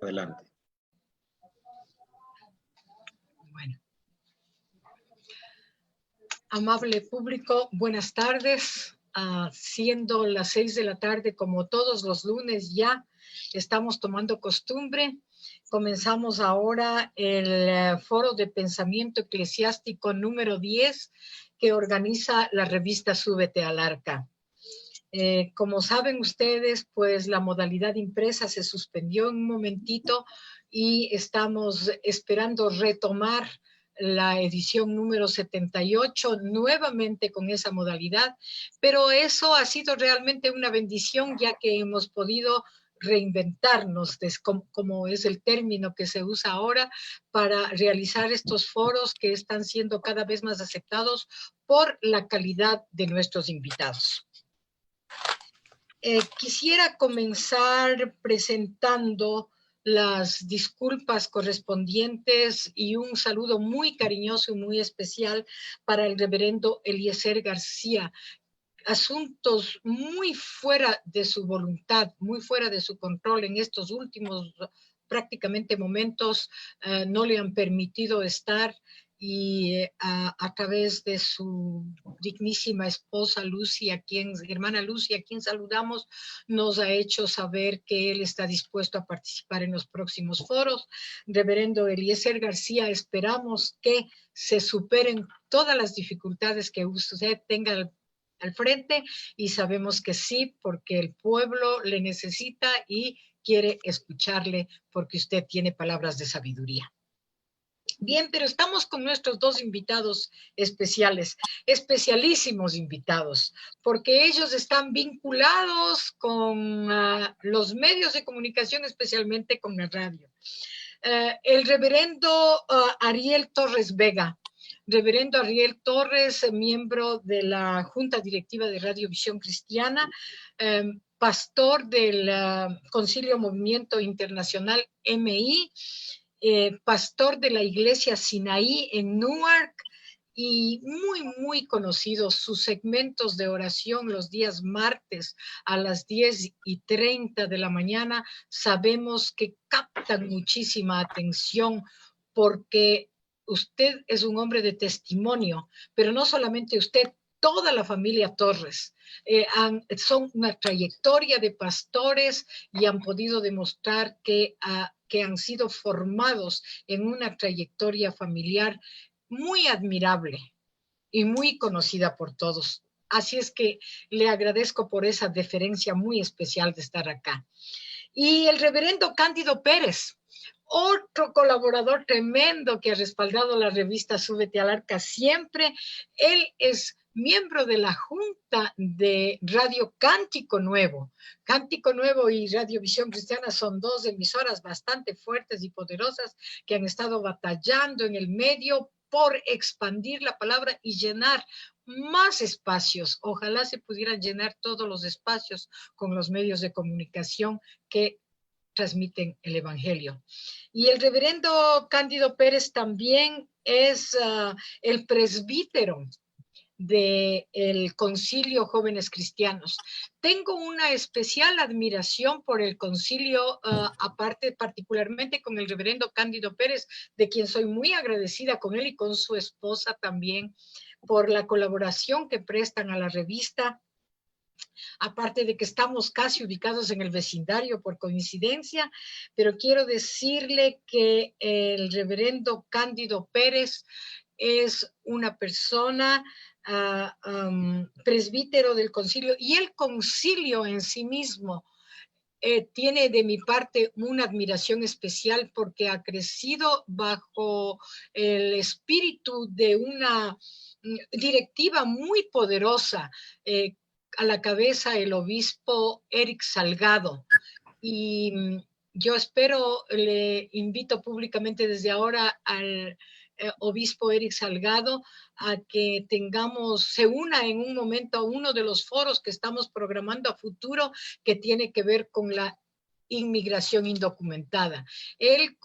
Adelante. Bueno. Amable público, buenas tardes. Siendo las 6 de la tarde, como todos los lunes ya estamos tomando costumbre, comenzamos ahora el Foro de Pensamiento Eclesiástico número 10 que organiza la revista Súbete al Arca. Como saben ustedes, pues la modalidad impresa se suspendió en un momentito y estamos esperando retomar la edición número 78 nuevamente con esa modalidad, pero eso ha sido realmente una bendición ya que hemos podido reinventarnos, como es el término que se usa ahora, para realizar estos foros que están siendo cada vez más aceptados por la calidad de nuestros invitados. Quisiera comenzar presentando las disculpas correspondientes y un saludo muy cariñoso y muy especial para el reverendo Eliezer García. Asuntos muy fuera de su voluntad, muy fuera de su control en estos últimos prácticamente momentos no le han permitido estar y a través de su dignísima esposa Lucy, hermana Lucy, a quien saludamos, nos ha hecho saber que él está dispuesto a participar en los próximos foros. Reverendo Eliezer García, esperamos que se superen todas las dificultades que usted tenga al frente y sabemos que sí, porque el pueblo le necesita y quiere escucharle porque usted tiene palabras de sabiduría. Bien, pero estamos con nuestros dos invitados especiales, especialísimos invitados, porque ellos están vinculados con los medios de comunicación, especialmente con la radio. El reverendo Ariel Torres Vega. Reverendo Ariel Torres, miembro de la Junta Directiva de Radio Visión Cristiana, pastor del Concilio Movimiento Internacional MI, pastor de la Iglesia Sinaí en Newark y muy conocidos sus segmentos de oración los días martes a las 10:30 de la mañana. Sabemos que captan muchísima atención porque usted es un hombre de testimonio, pero no solamente usted, toda la familia Torres son una trayectoria de pastores y han podido demostrar que han sido formados en una trayectoria familiar muy admirable y muy conocida por todos. Así es que le agradezco por esa deferencia muy especial de estar acá. Y el reverendo Cándido Pérez, otro colaborador tremendo que ha respaldado la revista Súbete al Arca siempre. Él es miembro de la Junta de Radio Cántico Nuevo. Cántico Nuevo y Radio Visión Cristiana son dos emisoras bastante fuertes y poderosas que han estado batallando en el medio por expandir la palabra y llenar más espacios. Ojalá se pudieran llenar todos los espacios con los medios de comunicación que transmiten el Evangelio. Y el reverendo Cándido Pérez también es el presbítero del Concilio Jóvenes Cristianos. Tengo una especial admiración por el concilio, aparte particularmente con el reverendo Cándido Pérez, de quien soy muy agradecida con él y con su esposa también, por la colaboración que prestan a la revista. Aparte de que estamos casi ubicados en el vecindario por coincidencia, pero quiero decirle que el reverendo Cándido Pérez es una persona presbítero del concilio, y el concilio en sí mismo tiene de mi parte una admiración especial porque ha crecido bajo el espíritu de una directiva muy poderosa, a la cabeza el obispo Eric Salgado. Y yo espero, le invito públicamente desde ahora al obispo Eric Salgado a que se una en un momento a uno de los foros que estamos programando a futuro que tiene que ver con la inmigración indocumentada. Él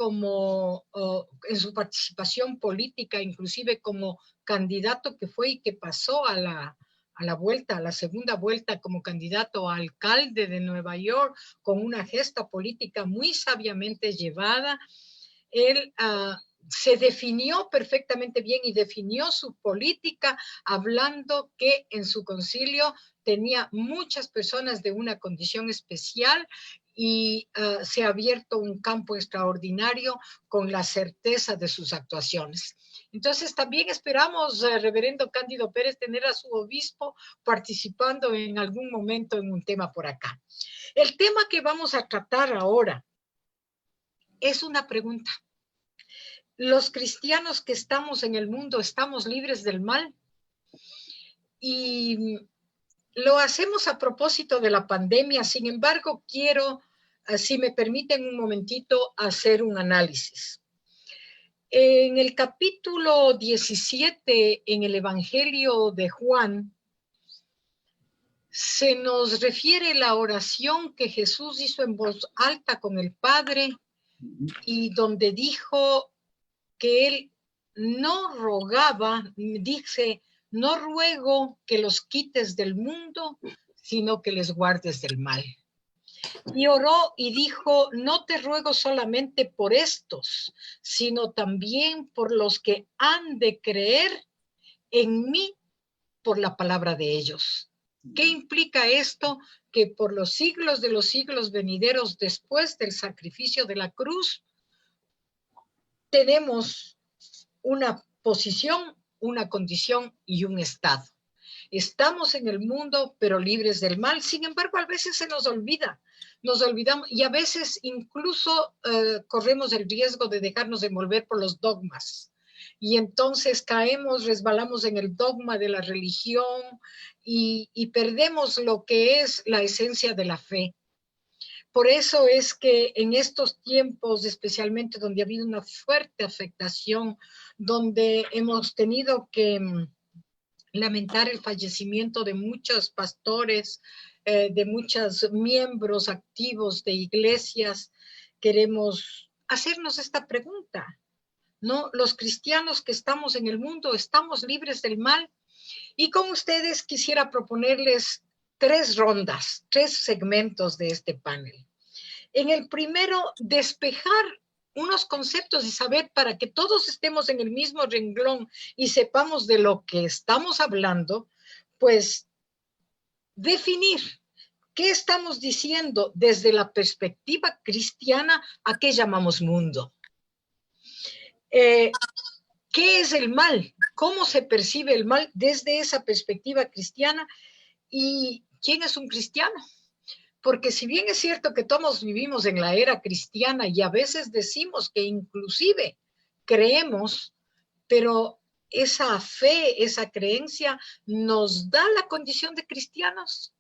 en su participación política, inclusive como candidato que fue y que pasó a a la vuelta, a la segunda vuelta como candidato a alcalde de Nueva York, con una gesta política muy sabiamente llevada, él se definió perfectamente bien y definió su política hablando que en su concilio tenía muchas personas de una condición especial y se ha abierto un campo extraordinario con la certeza de sus actuaciones. Entonces también esperamos, reverendo Cándido Pérez, tener a su obispo participando en algún momento en un tema por acá. El tema que vamos a tratar ahora es una pregunta. ¿Los cristianos que estamos en el mundo estamos libres del mal? Y lo hacemos a propósito de la pandemia. Sin embargo, quiero, si me permiten un momentito, hacer un análisis. En el capítulo 17, en el Evangelio de Juan, se nos refiere la oración que Jesús hizo en voz alta con el Padre y donde dijo que él no rogaba, dice, no ruego que los quites del mundo, sino que les guardes del mal. Y oró y dijo, no te ruego solamente por estos, sino también por los que han de creer en mí por la palabra de ellos. ¿Qué implica esto? Que por los siglos de los siglos venideros, después del sacrificio de la cruz, tenemos una posición, una condición y un estado. Estamos en el mundo, pero libres del mal. Sin embargo, a veces se nos olvidamos y a veces incluso corremos el riesgo de dejarnos envolver por los dogmas. Y entonces caemos, resbalamos en el dogma de la religión y perdemos lo que es la esencia de la fe. Por eso es que en estos tiempos, especialmente donde ha habido una fuerte afectación, donde hemos tenido que lamentar el fallecimiento de muchos pastores, de muchos miembros activos de iglesias, queremos hacernos esta pregunta, ¿no? Los cristianos que estamos en el mundo, ¿estamos libres del mal? Y con ustedes quisiera proponerles 3 rondas, 3 segmentos de este panel. En el primero, despejar unos conceptos y saber para que todos estemos en el mismo renglón y sepamos de lo que estamos hablando, pues definir qué estamos diciendo desde la perspectiva cristiana a qué llamamos mundo. ¿Qué es el mal? ¿Cómo se percibe el mal desde esa perspectiva cristiana? ¿Y quién es un cristiano? Porque si bien es cierto que todos vivimos en la era cristiana y a veces decimos que inclusive creemos, pero esa fe, esa creencia nos da la condición de cristianos.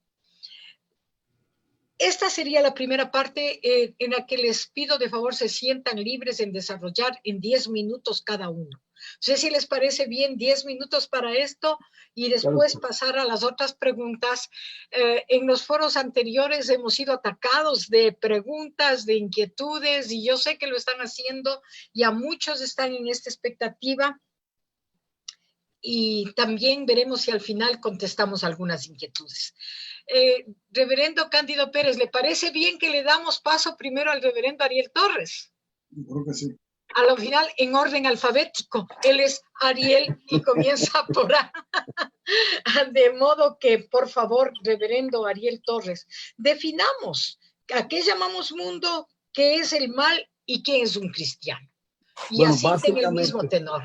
Esta sería la primera parte en la que les pido de favor se sientan libres en desarrollar en 10 minutos cada uno. No sé si les parece bien 10 minutos para esto y después pasar a las otras preguntas. En los foros anteriores hemos sido atacados de preguntas, de inquietudes y yo sé que lo están haciendo y a muchos están en esta expectativa. Y también veremos si al final contestamos algunas inquietudes. Reverendo Cándido Pérez, ¿le parece bien que le damos paso primero al reverendo Ariel Torres? Creo que sí. A lo final, en orden alfabético. Él es Ariel y comienza por A. De modo que, por favor, reverendo Ariel Torres, definamos a qué llamamos mundo, qué es el mal y qué es un cristiano. Y bueno, así en el mismo tenor.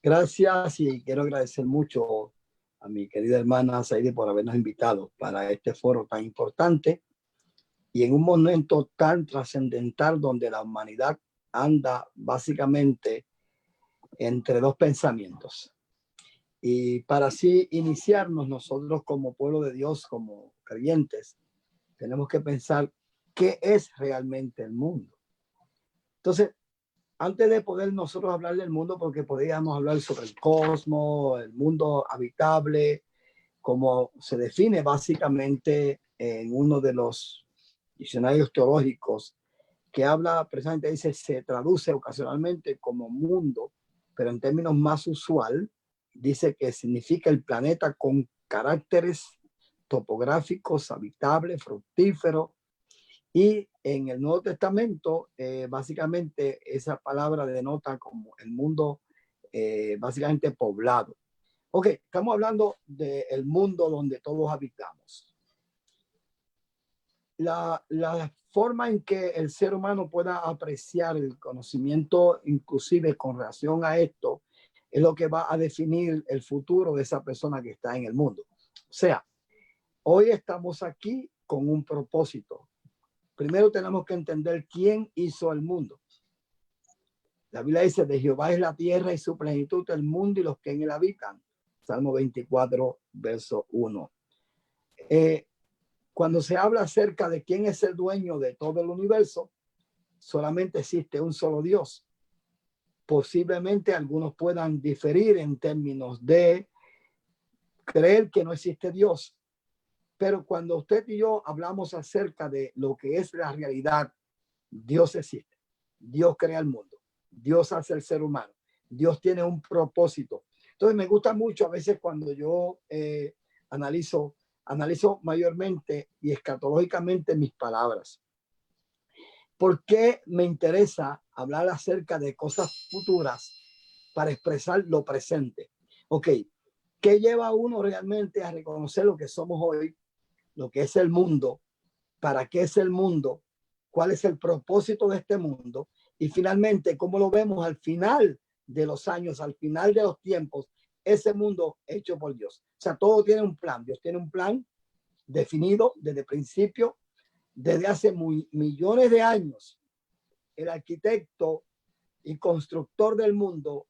Gracias y quiero agradecer mucho a mi querida hermana Saidi por habernos invitado para este foro tan importante y en un momento tan trascendental donde la humanidad anda básicamente entre 2 pensamientos. Y para así iniciarnos nosotros como pueblo de Dios, como creyentes, tenemos que pensar qué es realmente el mundo. Entonces, antes de poder nosotros hablar del mundo, porque podríamos hablar sobre el cosmos, el mundo habitable, como se define básicamente en uno de los diccionarios teológicos, que habla precisamente, dice, se traduce ocasionalmente como mundo, pero en términos más usual, dice que significa el planeta con caracteres topográficos, habitables, fructíferos. Y en el Nuevo Testamento, básicamente esa palabra denota como el mundo básicamente poblado. Ok, estamos hablando del mundo donde todos habitamos. La forma en que el ser humano pueda apreciar el conocimiento, inclusive con relación a esto, es lo que va a definir el futuro de esa persona que está en el mundo. O sea, hoy estamos aquí con un propósito. Primero tenemos que entender quién hizo el mundo. La Biblia dice, de Jehová es la tierra y su plenitud, el mundo y los que en él habitan. Salmo 24, verso 1. Cuando se habla acerca de quién es el dueño de todo el universo, solamente existe un solo Dios. Posiblemente algunos puedan diferir en términos de creer que no existe Dios. Pero cuando usted y yo hablamos acerca de lo que es la realidad, Dios existe. Dios crea el mundo. Dios hace el ser humano. Dios tiene un propósito. Entonces me gusta mucho a veces cuando yo analizo mayormente y escatológicamente mis palabras. ¿Por qué me interesa hablar acerca de cosas futuras para expresar lo presente? Ok, ¿qué lleva a uno realmente a reconocer lo que somos hoy, lo que es el mundo, para qué es el mundo, cuál es el propósito de este mundo y finalmente cómo lo vemos al final de los años, al final de los tiempos, ese mundo hecho por Dios? O sea, todo tiene un plan. Dios tiene un plan definido desde el principio, desde hace millones de años. El arquitecto y constructor del mundo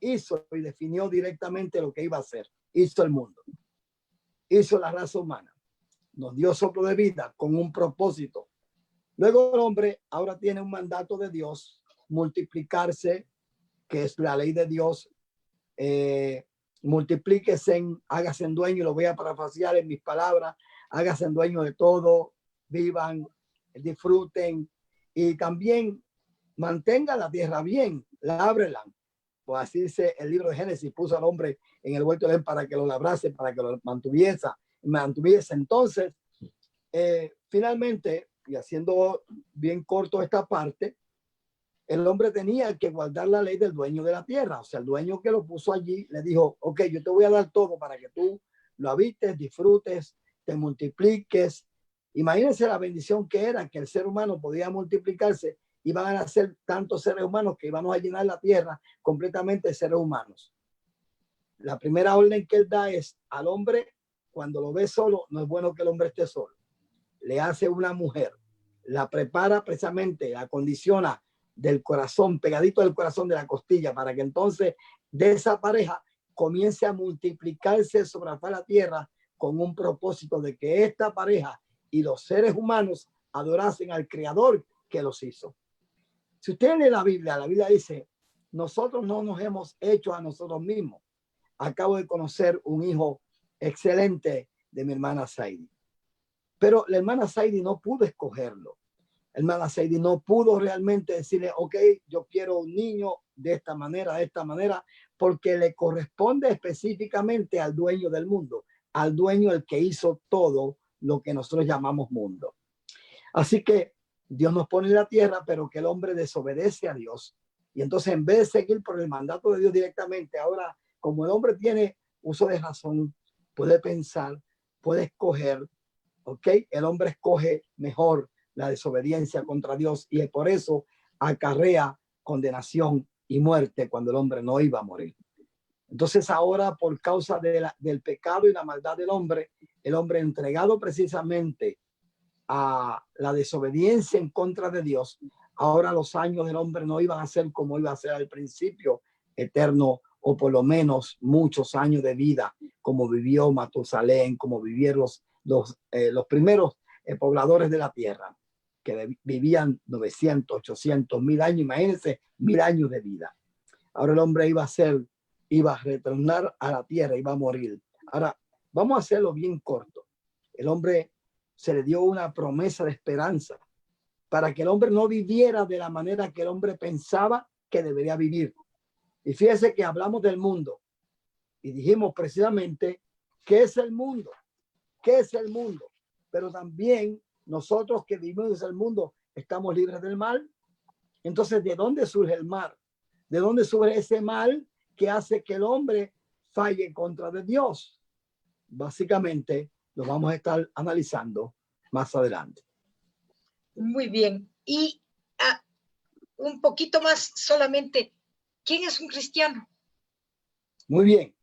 hizo y definió directamente lo que iba a hacer. Hizo el mundo, hizo la raza humana, nos dio soplo de vida con un propósito. Luego el hombre ahora tiene un mandato de Dios, multiplicarse, que es la ley de Dios. Multiplíquese, hágase en dueño, y lo voy a parafrasear en mis palabras, hágase en dueño de todo, vivan, disfruten y también mantengan la tierra bien, lábrela. Pues así dice el libro de Génesis, puso al hombre en el huerto de él para que lo labrase, para que lo mantuviese. Entonces, finalmente, y haciendo bien corto esta parte, el hombre tenía que guardar la ley del dueño de la tierra. O sea, el dueño que lo puso allí le dijo, ok, yo te voy a dar todo para que tú lo habites, disfrutes, te multipliques. Imagínense la bendición que era que el ser humano podía multiplicarse. Iban a ser tantos seres humanos que íbamos a llenar la tierra completamente de seres humanos. La primera orden que él da es al hombre, cuando lo ve solo, no es bueno que el hombre esté solo. Le hace una mujer, la prepara precisamente, la condiciona del corazón, pegadito del corazón de la costilla, para que entonces de esa pareja comience a multiplicarse sobre la tierra con un propósito de que esta pareja y los seres humanos adorasen al Creador que los hizo. Si usted lee la Biblia dice, nosotros no nos hemos hecho a nosotros mismos. Acabo de conocer un hijo excelente de mi hermana Saidi. Pero la hermana Saidi no pudo escogerlo. La hermana Saidi no pudo realmente decirle, ok, yo quiero un niño de esta manera, porque le corresponde específicamente al dueño del mundo, al dueño el que hizo todo lo que nosotros llamamos mundo. Así que Dios nos pone en la tierra, pero que el hombre desobedece a Dios. Y entonces en vez de seguir por el mandato de Dios directamente, ahora como el hombre tiene uso de razón, puede pensar, puede escoger, ¿ok? El hombre escoge mejor la desobediencia contra Dios y por eso acarrea condenación y muerte cuando el hombre no iba a morir. Entonces ahora por causa del pecado y la maldad del hombre, el hombre entregado precisamente a la desobediencia en contra de Dios, ahora los años del hombre no iban a ser como iba a ser al principio, eterno, o por lo menos muchos años de vida, como vivió Matusalén, como vivieron los primeros pobladores de la tierra, que vivían 900, 800, 1000 años, imagínense, 1000 años de vida. Ahora el hombre iba a retornar a la tierra, iba a morir. Ahora, vamos a hacerlo bien corto. El hombre se le dio una promesa de esperanza para que el hombre no viviera de la manera que el hombre pensaba que debería vivir. Y fíjese que hablamos del mundo y dijimos precisamente ¿Qué es el mundo? ¿Qué es el mundo? Pero también nosotros que vivimos en el mundo estamos libres del mal. Entonces, ¿de dónde surge el mal? ¿De dónde surge ese mal que hace que el hombre falle en contra de Dios? Básicamente, lo vamos a estar analizando más adelante. Muy bien. Y un poquito más solamente, ¿quién es un cristiano? Muy bien.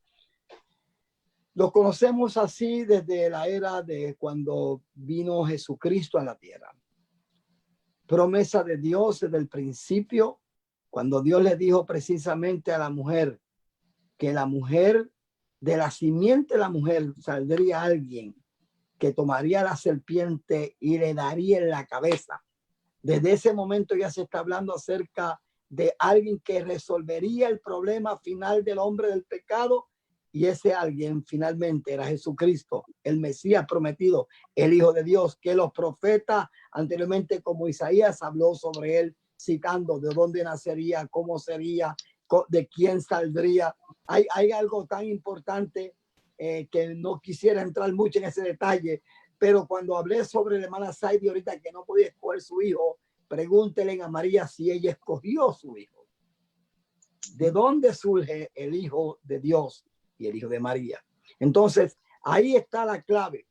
Lo conocemos así desde la era de cuando vino Jesucristo a la tierra. Promesa de Dios desde el principio, cuando Dios le dijo precisamente a la mujer que la mujer, de la simiente de la mujer saldría alguien que tomaría la serpiente y le daría en la cabeza. Desde ese momento ya se está hablando acerca de alguien que resolvería el problema final del hombre del pecado, y ese alguien finalmente era Jesucristo, el Mesías prometido, el Hijo de Dios, que los profetas anteriormente, como Isaías, habló sobre él, citando de dónde nacería, cómo sería, de quién saldría. Hay algo tan importante que no quisiera entrar mucho en ese detalle, pero cuando hablé sobre la hermana Saidi ahorita, que no podía escoger su hijo, pregúntele a María si ella escogió su hijo. ¿De dónde surge el Hijo de Dios y el Hijo de María? Entonces, ahí está la clave.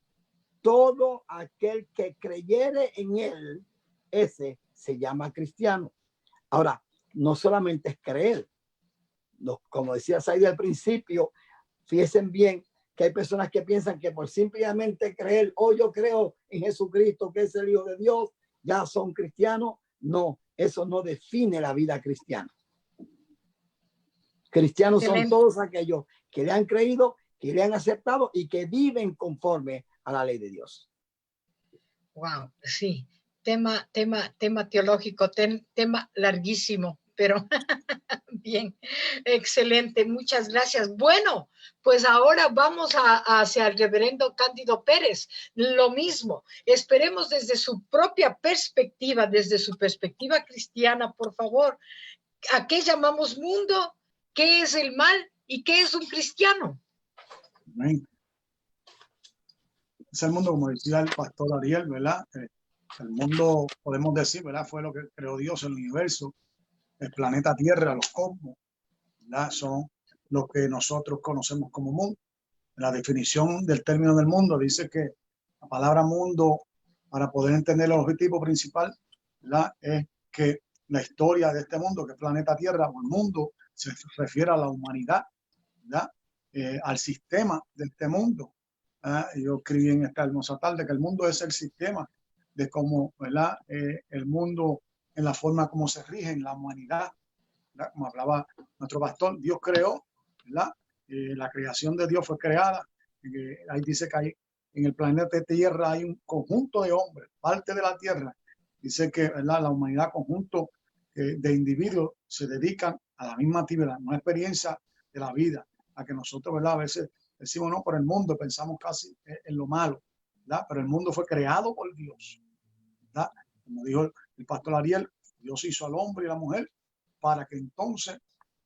Todo aquel que creyere en él, ese se llama cristiano. Ahora, no solamente es creer. Como decía Saidi al principio, fíjense bien que hay personas que piensan que por simplemente creer, yo creo en Jesucristo, que es el Hijo de Dios, ya son cristianos. No, eso no define la vida cristiana. Cristianos son todos aquellos que le han creído, que le han aceptado y que viven conforme a la ley de Dios. Wow, sí, tema teológico, tema larguísimo, pero bien, excelente, muchas gracias. Bueno, pues ahora vamos hacia el reverendo Cándido Pérez, lo mismo, esperemos desde su propia perspectiva, desde su perspectiva cristiana, por favor, ¿a qué llamamos mundo? ¿Qué es el mal? ¿Y qué es un cristiano? Amén. Es el mundo, como decía el pastor Ariel, ¿verdad? El mundo, podemos decir, ¿verdad? Fue lo que creó Dios, el universo, el planeta Tierra, los cosmos, ¿verdad? Son lo que nosotros conocemos como mundo. La definición del término del mundo dice que la palabra mundo, para poder entender el objetivo principal, ¿verdad? Es que la historia de este mundo, que es planeta Tierra o el mundo, se refiere a la humanidad, ¿verdad? Al sistema de este mundo. Yo escribí en esta hermosa tarde que el mundo es el sistema de cómo, ¿verdad? El mundo en la forma como se rige en la humanidad, ¿verdad? Como hablaba nuestro pastor, Dios creó, ¿verdad? La creación de Dios fue creada. Ahí dice que hay, en el planeta Tierra hay un conjunto de hombres, parte de la Tierra. Dice que, ¿verdad? La humanidad, conjunto de individuos, se dedican a la misma actividad, una experiencia de la vida, a que nosotros, ¿verdad? A veces decimos no por el mundo, pensamos casi en lo malo, ¿verdad? Pero el mundo fue creado por Dios, ¿verdad? Como dijo el pastor Ariel, Dios hizo al hombre y a la mujer para que entonces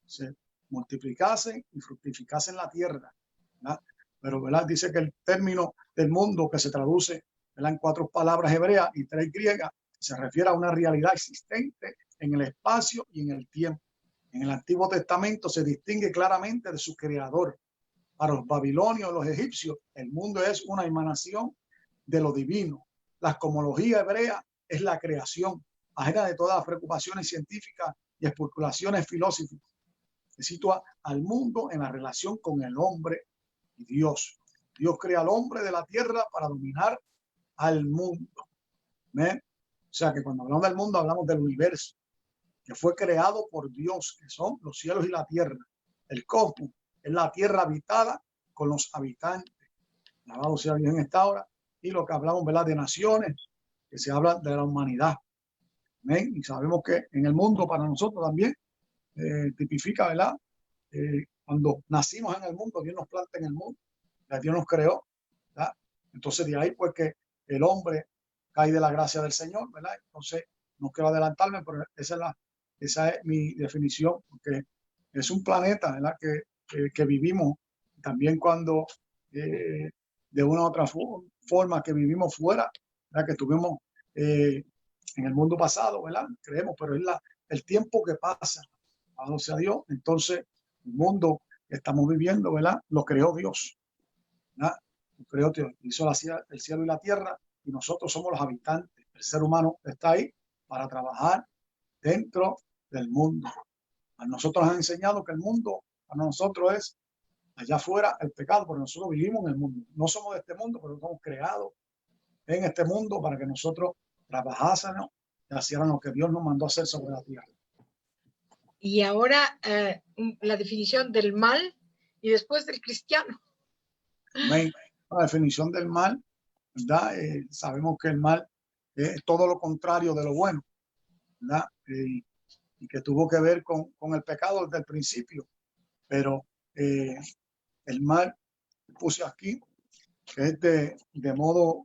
se multiplicasen y fructificasen la tierra, ¿verdad? Pero, ¿verdad? Dice que el término del mundo, que se traduce, ¿verdad?, en 4 palabras hebreas y 3 griegas, se refiere a una realidad existente en el espacio y en el tiempo. En el Antiguo Testamento se distingue claramente de su creador. Para los babilonios, los egipcios, el mundo es una emanación de lo divino. La cosmología hebrea es la creación, ajena de todas las preocupaciones científicas y especulaciones filosóficas. Se sitúa al mundo en la relación con el hombre y Dios. Dios crea al hombre de la tierra para dominar al mundo. ¿Ven? O sea que cuando hablamos del mundo hablamos del universo, que fue creado por Dios, que son los cielos y la tierra. El cosmos es la tierra habitada con los habitantes. Alabado sea Dios en esta hora. Y lo que hablamos, ¿verdad?, de naciones, que se habla de la humanidad. ¿Ven? Y sabemos que en el mundo para nosotros también tipifica, ¿verdad? Cuando nacimos en el mundo, Dios nos planta en el mundo, Dios nos creó, ¿verdad? Entonces de ahí pues que el hombre cae de la gracia del Señor, ¿verdad? Entonces no quiero adelantarme, pero esa es mi definición, porque es un planeta, ¿verdad?, que vivimos. También cuando de una u otra forma que vivimos fuera, ¿verdad? Que tuvimos en el mundo pasado, ¿verdad? Creemos, pero es el tiempo que pasa, alabado sea Dios. Entonces, el mundo que estamos viviendo, ¿verdad? Lo creó Dios, ¿verdad? Lo creó Dios, hizo el cielo y la tierra, y nosotros somos los habitantes. El ser humano está ahí para trabajar dentro del mundo. A nosotros nos han enseñado que el mundo para nosotros es allá afuera el pecado, porque nosotros vivimos en el mundo. No somos de este mundo, pero somos creados en este mundo para que nosotros trabajásemos y hiciéramos lo que Dios nos mandó a hacer sobre la tierra. Y ahora la definición del mal y después del cristiano. Amén. La definición del mal, ¿verdad? Sabemos que el mal es todo lo contrario de lo bueno, ¿verdad? Y que tuvo que ver con el pecado desde el principio. Pero el mal, puse aquí, que es de modo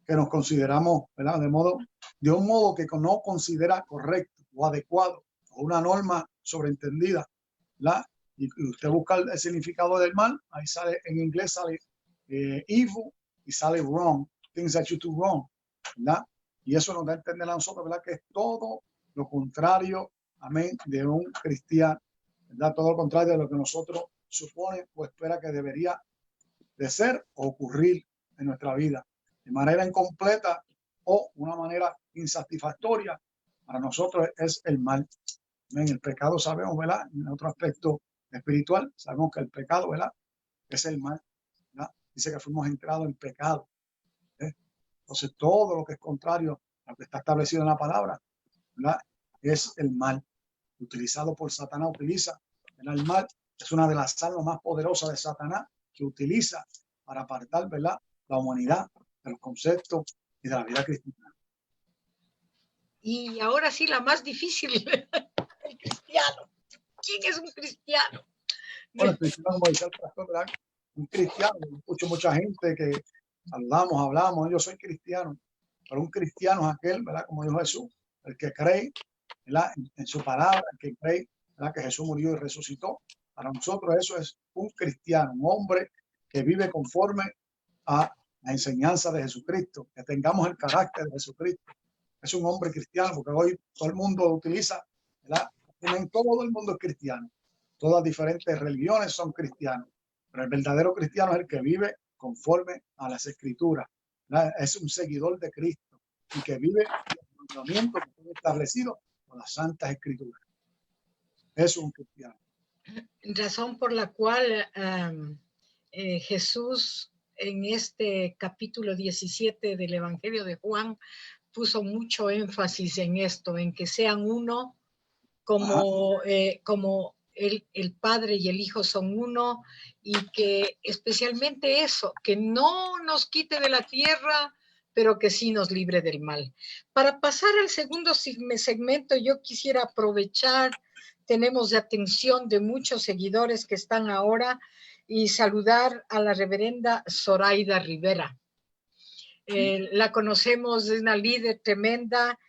que nos consideramos, ¿verdad? De un modo que no considera correcto o adecuado, o una norma sobreentendida, ¿verdad? Y usted busca el significado del mal, ahí sale, en inglés sale evil y sale wrong, things that you do wrong, ¿verdad? Y eso nos da a entender a nosotros, ¿verdad? Que es todo lo contrario, amén, de un cristiano, ¿verdad? Todo lo contrario de lo que nosotros supone o espera que debería de ser o ocurrir en nuestra vida, de manera incompleta o una manera insatisfactoria. Para nosotros es el mal. En el pecado sabemos, ¿verdad? En otro aspecto espiritual, sabemos que el pecado, ¿verdad? Es el mal, ¿verdad? Dice que fuimos entrados en pecado. Entonces, todo lo que es contrario a lo que está establecido en la palabra, ¿verdad? Es el mal. Utilizado por Satanás, utiliza, ¿verdad? El mal es una de las armas más poderosas de Satanás que utiliza para apartar, ¿verdad?, la humanidad de los conceptos y de la vida cristiana. Y ahora sí, la más difícil, el cristiano. ¿Quién es un cristiano? Bueno, el cristiano, como dice el pastor, ¿verdad? Un cristiano, escucho mucha gente que hablamos, yo soy cristiano, pero un cristiano es aquel, ¿verdad?, como dijo Jesús, el que cree, ¿verdad?, en su palabra, el que cree, ¿verdad?, que Jesús murió y resucitó. Para nosotros eso es un cristiano, un hombre que vive conforme a la enseñanza de Jesucristo, que tengamos el carácter de Jesucristo. Es un hombre cristiano, porque hoy todo el mundo lo utiliza, ¿verdad? En todo el mundo es cristiano. Todas diferentes religiones son cristianos, pero el verdadero cristiano es el que vive conforme a las escrituras, ¿verdad? Es un seguidor de Cristo y que vive el mandamiento que fue establecido por las santas escrituras. Es un cristiano. Razón por la cual Jesús en este capítulo 17 del Evangelio de Juan puso mucho énfasis en esto, en que sean uno como el Padre y el Hijo son uno, y que especialmente eso, que no nos quite de la tierra, pero que sí nos libre del mal. Para pasar al segundo segmento, yo quisiera aprovechar, tenemos de atención de muchos seguidores que están ahora, y saludar a la reverenda Zoraida Rivera. La conocemos, es una líder tremenda,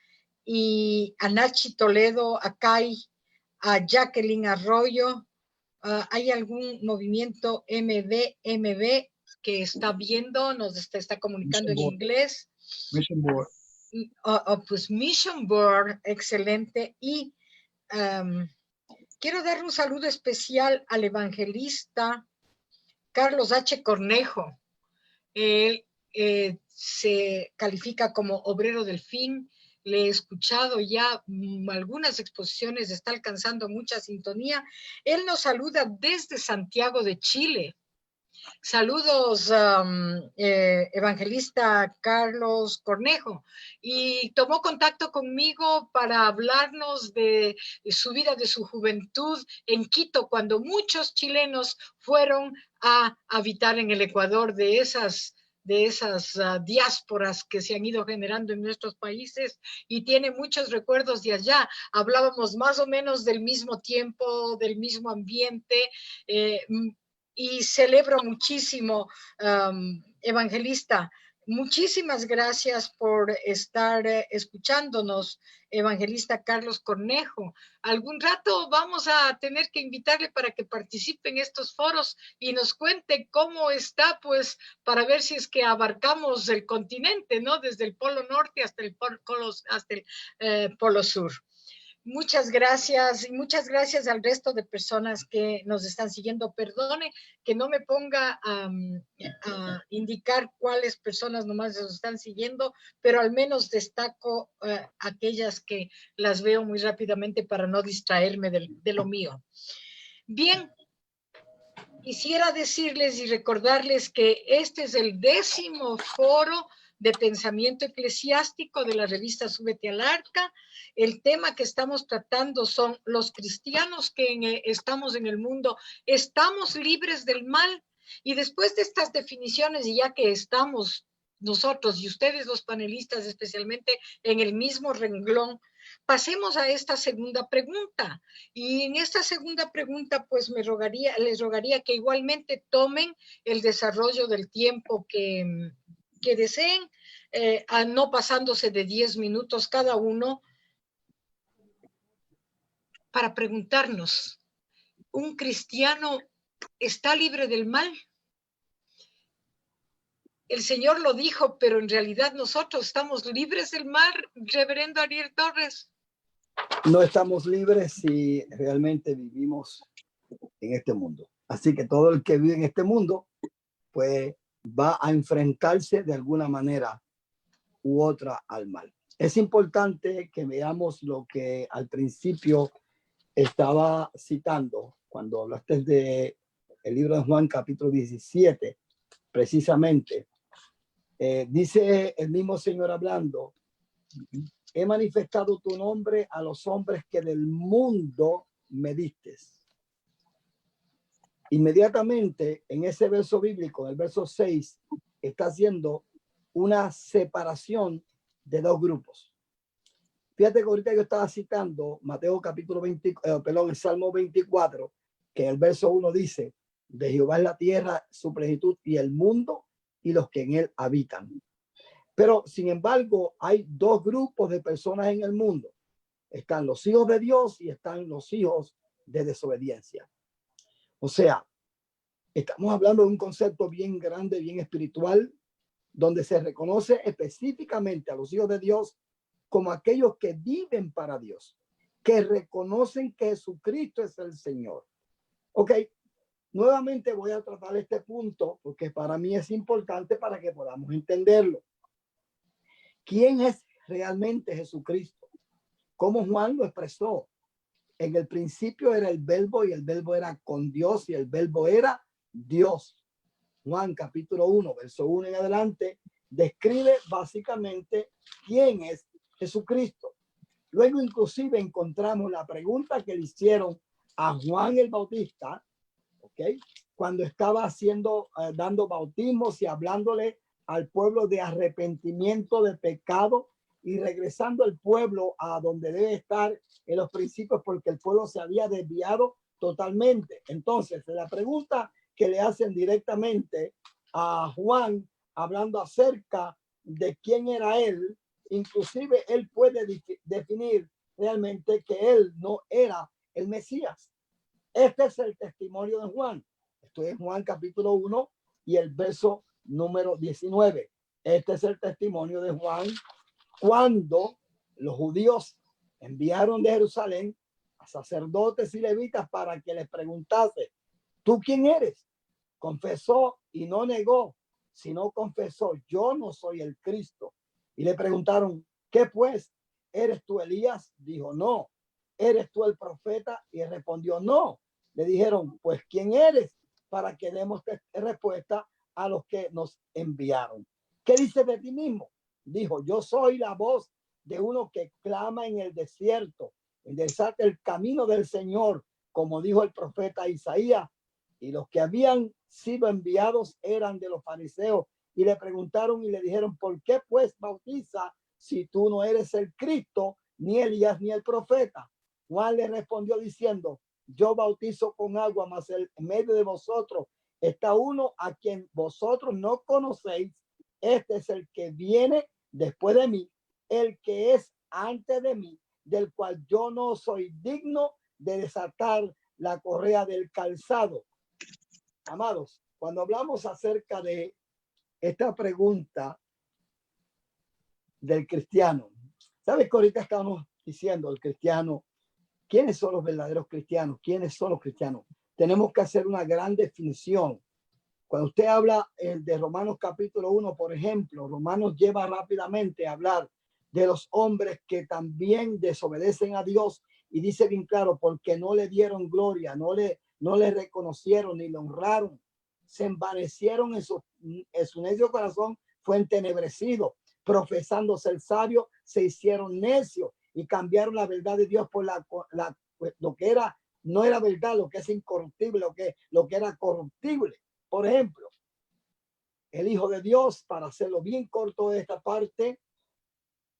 y a Nachi Toledo, a Kai, a Jacqueline Arroyo. ¿Hay algún movimiento MB que está viendo, nos está comunicando en inglés? Mission Board. Pues Mission Board, excelente. Y quiero dar un saludo especial al evangelista Carlos H. Cornejo. Él se califica como obrero del fin. Le he escuchado ya algunas exposiciones, está alcanzando mucha sintonía. Él nos saluda desde Santiago de Chile. Saludos, evangelista Carlos Cornejo. Y tomó contacto conmigo para hablarnos de su vida, de su juventud en Quito, cuando muchos chilenos fueron a habitar en el Ecuador, de esas diásporas que se han ido generando en nuestros países, y tiene muchos recuerdos de allá. Hablábamos más o menos del mismo tiempo, del mismo ambiente, y celebro muchísimo, evangelista, Muchísimas gracias por estar escuchándonos, evangelista Carlos Cornejo. Algún rato vamos a tener que invitarle para que participe en estos foros y nos cuente cómo está, pues, para ver si es que abarcamos el continente, ¿no? Desde el Polo Norte hasta el Polo Sur. Muchas gracias y muchas gracias al resto de personas que nos están siguiendo. Perdone que no me ponga a indicar cuáles personas nomás nos están siguiendo, pero al menos destaco aquellas que las veo muy rápidamente para no distraerme de lo mío. Bien, quisiera decirles y recordarles que este es el 10º foro de pensamiento eclesiástico de la revista Súbete al Arca. El tema que estamos tratando son los cristianos que estamos en el mundo, ¿estamos libres del mal? Y después de estas definiciones, y ya que estamos nosotros y ustedes los panelistas especialmente en el mismo renglón, pasemos a esta segunda pregunta. Y en esta segunda pregunta, pues les rogaría que igualmente tomen el desarrollo del tiempo que deseen, no pasándose de 10 minutos cada uno, para preguntarnos, ¿un cristiano está libre del mal? El Señor lo dijo, pero en realidad nosotros estamos libres del mal, reverendo Ariel Torres. No estamos libres si realmente vivimos en este mundo. Así que todo el que vive en este mundo, pues va a enfrentarse de alguna manera u otra al mal. Es importante que veamos lo que al principio estaba citando cuando hablaste de el libro de Juan capítulo 17, precisamente. Dice el mismo Señor hablando: he manifestado tu nombre a los hombres que del mundo me diste. Inmediatamente en ese verso bíblico, en el verso 6, está haciendo una separación de dos grupos. Fíjate que ahorita yo estaba citando Mateo capítulo 20, el Salmo 24, que en el verso 1 dice: de Jehová es la tierra, su plenitud, y el mundo y los que en él habitan. Pero sin embargo, hay dos grupos de personas en el mundo. Están los hijos de Dios y están los hijos de desobediencia. O sea, estamos hablando de un concepto bien grande, bien espiritual, donde se reconoce específicamente a los hijos de Dios como aquellos que viven para Dios, que reconocen que Jesucristo es el Señor. Ok, nuevamente voy a tratar este punto porque para mí es importante para que podamos entenderlo. ¿Quién es realmente Jesucristo? Como Juan lo expresó, en el principio era el verbo y el verbo era con Dios y el verbo era Dios. Juan capítulo 1, verso 1 en adelante, describe básicamente quién es Jesucristo. Luego inclusive encontramos la pregunta que le hicieron a Juan el Bautista, ¿ok? Cuando estaba dando bautismos y hablándole al pueblo de arrepentimiento de pecado y regresando al pueblo a donde debe estar en los principios, porque el pueblo se había desviado totalmente. Entonces, la pregunta que le hacen directamente a Juan, hablando acerca de quién era él, inclusive él puede definir realmente que él no era el Mesías. Este es el testimonio de Juan. Esto es Juan capítulo 1 y el verso número 19. Este es el testimonio de Juan cuando los judíos enviaron de Jerusalén a sacerdotes y levitas para que les preguntase: ¿tú quién eres? Confesó y no negó, sino confesó: yo no soy el Cristo. Y le preguntaron: ¿qué pues? ¿Eres tú Elías? Dijo: no. ¿Eres tú el profeta? Y respondió: no. Le dijeron: pues ¿quién eres? Para que demos respuesta a los que nos enviaron. ¿Qué dices de ti mismo? Dijo: yo soy la voz de uno que clama en el desierto, enderezate el camino del Señor, como dijo el profeta Isaías. Y los que habían sido enviados eran de los fariseos y le preguntaron y le dijeron: ¿por qué pues bautiza si tú no eres el Cristo, ni Elías, ni el profeta? Juan le respondió diciendo: yo bautizo con agua, mas en medio de vosotros está uno a quien vosotros no conocéis. este es el que viene después de mí, el que es antes de mí, del cual yo no soy digno de desatar la correa del calzado. Amados, cuando hablamos acerca de esta pregunta del cristiano, ¿sabes que ahorita estamos diciendo el cristiano? ¿Quiénes son los verdaderos cristianos? ¿Quiénes son los cristianos? Tenemos que hacer una gran definición. Cuando usted habla de Romanos capítulo 1, por ejemplo, Romanos lleva rápidamente a hablar de los hombres que también desobedecen a Dios y dice bien claro, porque no le dieron gloria, no le reconocieron ni le honraron, se envanecieron en su necio corazón, fue entenebrecido, profesando ser sabio, se hicieron necios y cambiaron la verdad de Dios por lo que era, no era verdad, lo que es incorruptible, lo que era corruptible. Por ejemplo, el Hijo de Dios, para hacerlo bien corto de esta parte,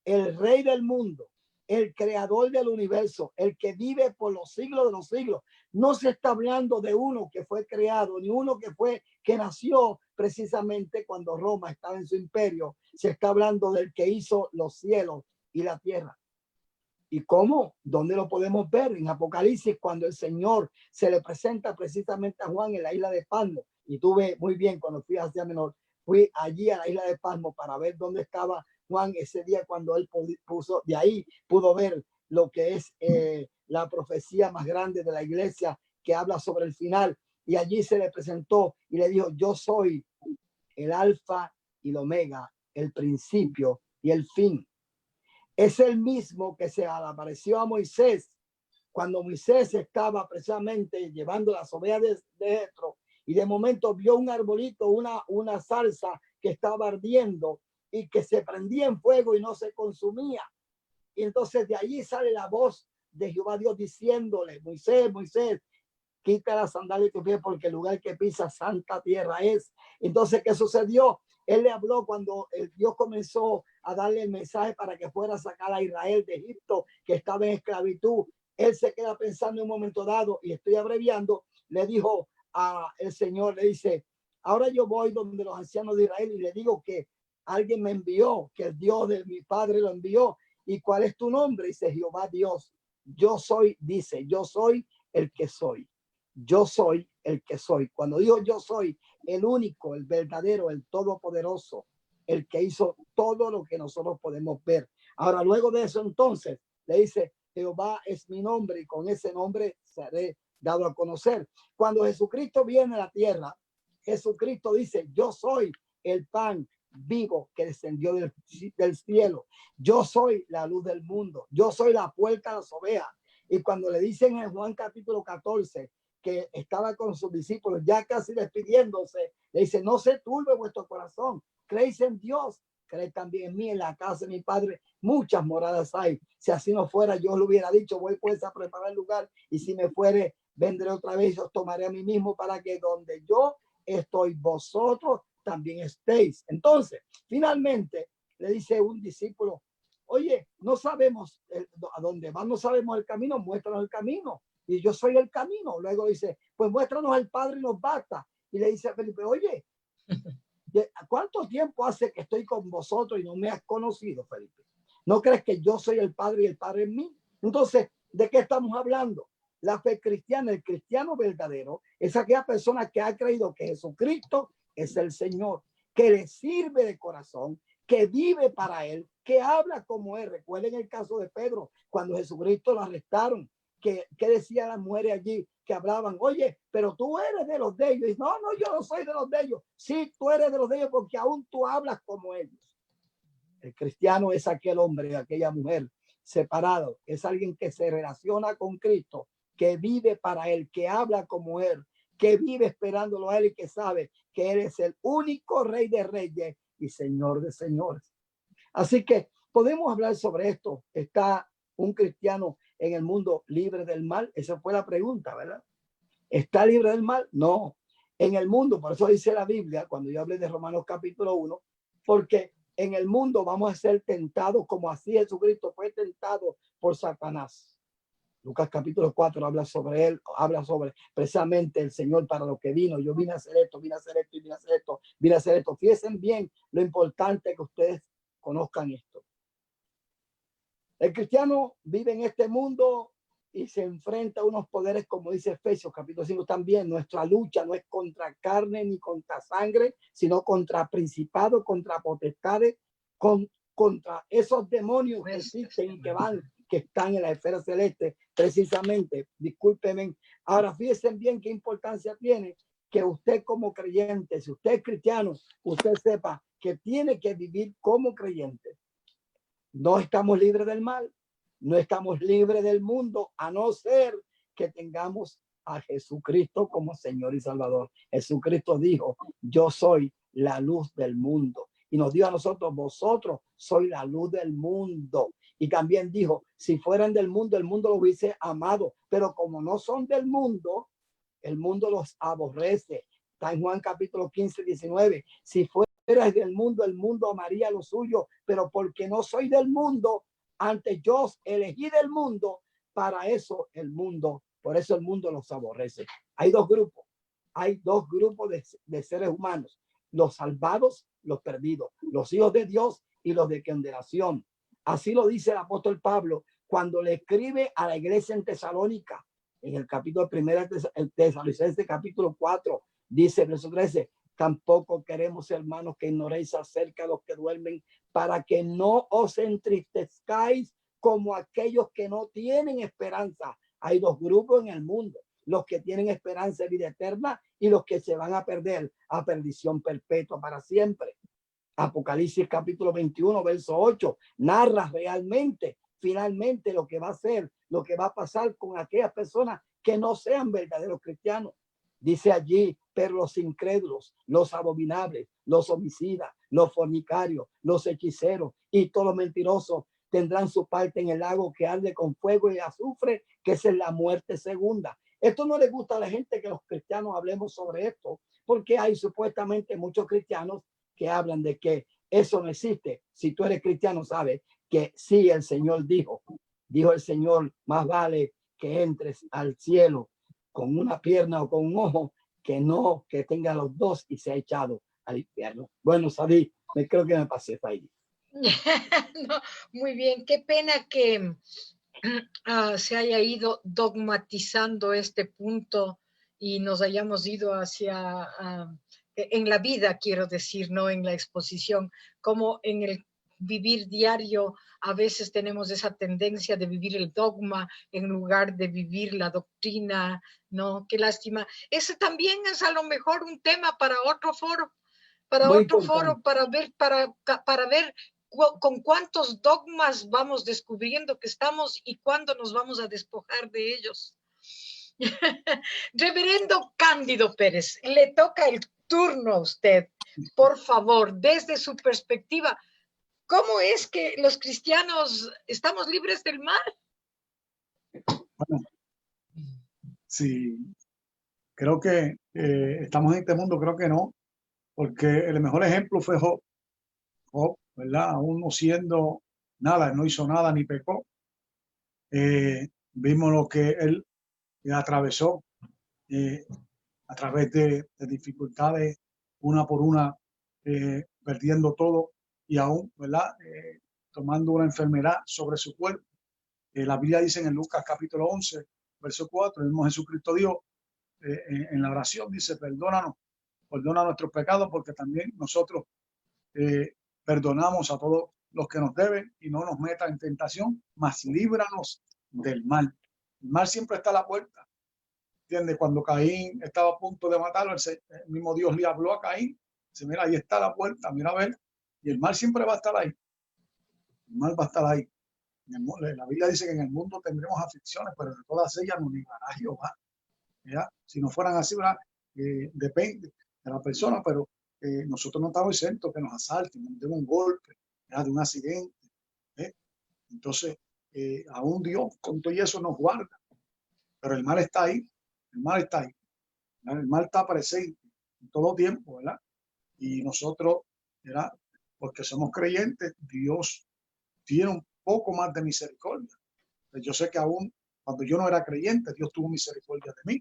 el Rey del mundo, el creador del universo, el que vive por los siglos de los siglos. No se está hablando de uno que fue creado, ni uno que nació precisamente cuando Roma estaba en su imperio. Se está hablando del que hizo los cielos y la tierra. ¿Y cómo? ¿Dónde lo podemos ver? En Apocalipsis, cuando el Señor se le presenta precisamente a Juan en la isla de Patmos. Y tuve muy bien cuando fui a Asia Menor, fui allí a la isla de Patmos para ver dónde estaba Juan ese día cuando él de ahí pudo ver lo que es la profecía más grande de la iglesia que habla sobre el final. Y allí se le presentó y le dijo, yo soy el alfa y el omega, el principio y el fin. Es el mismo que se apareció a Moisés cuando Moisés estaba precisamente llevando las ovejas de Jetro y de momento vio un arbolito, una salsa que estaba ardiendo y que se prendía en fuego y no se consumía. Y entonces de allí sale la voz de Jehová Dios diciéndole, Moisés, Moisés, quita la sandalia de tu pie porque el lugar que pisa santa tierra es. Entonces, ¿qué sucedió? Él le habló cuando el Dios comenzó a darle el mensaje para que fuera a sacar a Israel de Egipto, que estaba en esclavitud. Él se queda pensando en un momento dado, y estoy abreviando, le dijo a el Señor, le dice, ahora yo voy donde los ancianos de Israel y le digo que alguien me envió, que el Dios de mi padre lo envió. ¿Y cuál es tu nombre? Dice Jehová Dios. Yo soy, dice, yo soy el que soy. Yo soy el que soy. Cuando digo yo soy, el único, el verdadero, el todopoderoso, el que hizo todo lo que nosotros podemos ver. Ahora, luego de eso, entonces, le dice, Jehová es mi nombre y con ese nombre seré dado a conocer. Cuando Jesucristo viene a la tierra, Jesucristo dice, yo soy el pan vivo que descendió del cielo. Yo soy la luz del mundo. Yo soy la puerta de las ovejas. Y cuando le dicen en Juan capítulo 14, que estaba con sus discípulos ya casi despidiéndose, le dice, no se turbe vuestro corazón, creéis en Dios, creéis también en mí, en la casa de mi padre muchas moradas hay. Si así no fuera, yo le hubiera dicho, voy pues a preparar el lugar, y si me fuere, vendré otra vez y os tomaré a mí mismo para que donde yo estoy, vosotros también estéis. Entonces, finalmente, le dice un discípulo, oye, no sabemos a dónde va, no sabemos el camino, muéstranos el camino. Y yo soy el camino. Luego dice, pues muéstranos el Padre y nos basta. Y le dice a Felipe, oye, ¿cuánto tiempo hace que estoy con vosotros y no me has conocido, Felipe? ¿No crees que yo soy el Padre y el Padre en mí? Entonces, ¿de qué estamos hablando? La fe cristiana, el cristiano verdadero, es aquella persona que ha creído que Jesucristo es el Señor, que le sirve de corazón, que vive para él, que habla como él. Recuerden el caso de Pedro, cuando Jesucristo lo arrestaron. ¿Qué decían las mujeres allí que hablaban? Oye, pero tú eres de los de ellos. Y no, yo no soy de los de ellos. Sí, tú eres de los de ellos porque aún tú hablas como ellos. El cristiano es aquel hombre, aquella mujer separado. Es alguien que se relaciona con Cristo, que vive para él, que habla como él, que vive esperándolo a él y que sabe que él es el único Rey de reyes y Señor de señores. Así que podemos hablar sobre esto. ¿Está un cristiano en el mundo libre del mal? Esa fue la pregunta, ¿verdad? ¿Está libre del mal? No. En el mundo, por eso dice la Biblia, cuando yo hablé de Romanos capítulo 1, porque en el mundo vamos a ser tentados como así Jesucristo fue tentado por Satanás. Lucas capítulo 4 habla sobre él, habla sobre precisamente el Señor para lo que vino. Yo vine a hacer esto, vine a hacer esto y vine a hacer esto, vine a hacer esto. Fíjense bien lo importante que ustedes conozcan esto. El cristiano vive en este mundo y se enfrenta a unos poderes, como dice Efesios capítulo 5 también. Nuestra lucha no es contra carne ni contra sangre, sino contra principados, contra potestades, contra esos demonios que existen y que están en la esfera celeste, precisamente. Discúlpenme. Ahora, fíjense bien qué importancia tiene que usted como creyente, si usted es cristiano, usted sepa que tiene que vivir como creyente. No estamos libres del mal, no estamos libres del mundo, a no ser que tengamos a Jesucristo como Señor y Salvador. Jesucristo dijo, yo soy la luz del mundo. Y nos dijo a nosotros, vosotros sois la luz del mundo. Y también dijo, si fueran del mundo, el mundo lo hubiese amado. Pero como no son del mundo, el mundo los aborrece. Está en Juan capítulo 15, 19. Si fueras del mundo, el mundo amaría lo suyo. Pero porque no soy del mundo, antes yo os elegí del mundo, para eso el mundo, por eso el mundo los aborrece. Hay dos grupos de seres humanos, los salvados, los perdidos, los hijos de Dios y los de condenación. Así lo dice el apóstol Pablo cuando le escribe a la iglesia en Tesalónica, en el capítulo 1 de Tesalonicenses, capítulo 4, dice, verso 13, tampoco queremos, hermanos, que ignoréis acerca de los que duermen, para que no os entristezcáis como aquellos que no tienen esperanza. Hay dos grupos en el mundo, los que tienen esperanza de vida eterna y los que se van a perder a perdición perpetua para siempre. Apocalipsis capítulo 21, verso 8, narra realmente, finalmente, lo que va a ser, lo que va a pasar con aquellas personas que no sean verdaderos cristianos. Dice allí, pero los incrédulos, los abominables, los homicidas, los fornicarios, los hechiceros y todos los mentirosos tendrán su parte en el lago que arde con fuego y azufre, que es la muerte segunda. Esto no le gusta a la gente que los cristianos hablemos sobre esto, porque hay supuestamente muchos cristianos que hablan de que eso no existe. Si tú eres cristiano, sabes que sí, el Señor dijo el Señor, más vale que entres al cielo con una pierna o con un ojo, que no que tenga los dos y sea echado al infierno. Bueno, Sadí, creo que me pasé ahí. No, muy bien, qué pena que se haya ido dogmatizando este punto y nos hayamos ido hacia, en la vida, quiero decir, no en la exposición, como en el vivir diario a veces tenemos esa tendencia de vivir el dogma en lugar de vivir la doctrina, ¿no? Qué lástima. Ese también es a lo mejor un tema para otro foro, para ver con cuántos dogmas vamos descubriendo que estamos y cuándo nos vamos a despojar de ellos. Reverendo Cándido Pérez, le toca el turno a usted. Por favor, desde su perspectiva, ¿cómo es que los cristianos estamos libres del mal? Bueno, sí, creo que estamos en este mundo, creo que no, porque el mejor ejemplo fue Job. Job, ¿verdad? Aún no siendo nada, no hizo nada ni pecó. Vimos lo que él atravesó a través de dificultades, una por una, perdiendo todo y aún, ¿verdad? Tomando una enfermedad sobre su cuerpo. La Biblia dice en Lucas capítulo 11, verso 4, el mismo Jesucristo dijo en la oración, dice, perdona nuestros pecados, porque también nosotros perdonamos a todos los que nos deben, y no nos meta en tentación, mas líbranos del mal. El mal siempre está a la puerta. ¿Entiendes? Cuando Caín estaba a punto de matarlo, el mismo Dios le habló a Caín. Dice, mira, ahí está la puerta, mira a ver. Y el mal siempre va a estar ahí. El mal va a estar ahí. La Biblia dice que en el mundo tendremos aflicciones, pero de todas ellas nos librará Jehová. ¿Ya? Si no fueran así, ¿verdad? Depende de la persona, pero nosotros no estamos exentos que nos asalten, nos den un golpe, ¿verdad? De un accidente. Entonces, aún Dios con todo eso nos guarda, pero el mal está ahí, el mal está ahí, ¿verdad? El mal está presente en todo tiempo, ¿verdad? Y nosotros, ¿verdad? Porque somos creyentes, Dios tiene un poco más de misericordia. Yo sé que aún cuando yo no era creyente, Dios tuvo misericordia de mí.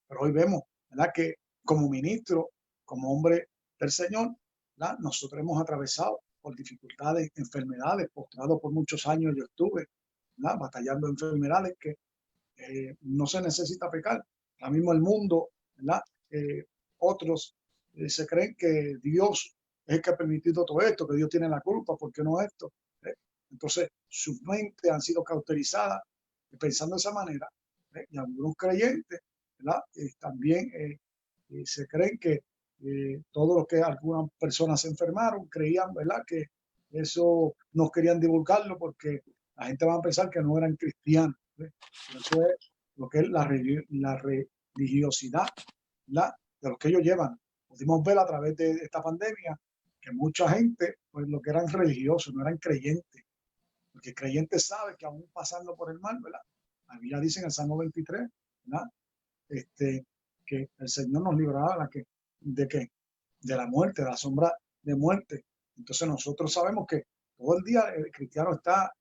Pero hoy vemos, ¿verdad?, que como ministro, como hombre del Señor, ¿verdad?, nosotros hemos atravesado por dificultades, enfermedades, postrado por muchos años yo estuve, ¿verdad?, batallando enfermedades que no se necesita pecar. Ahora mismo el mundo, ¿verdad?, otros se creen que Dios es el que ha permitido todo esto, que Dios tiene la culpa, ¿por qué no esto? Entonces, sus mentes han sido cauterizadas pensando de esa manera, y algunos creyentes, ¿verdad?, también se creen que todo lo que algunas personas se enfermaron, creían, ¿verdad?, que eso no querían divulgarlo porque la gente va a pensar que no eran cristianos. Eso es lo que es la religiosidad, ¿verdad?, de lo que ellos llevan. Pudimos ver a través de esta pandemia que mucha gente, pues lo que eran religiosos, no eran creyentes, porque creyentes saben que aún pasando por el mal, ¿verdad?, la Biblia dice en el Salmo 23, ¿verdad?, que el Señor nos librará de la muerte, de la sombra de muerte. Entonces nosotros sabemos que todo el día el cristiano está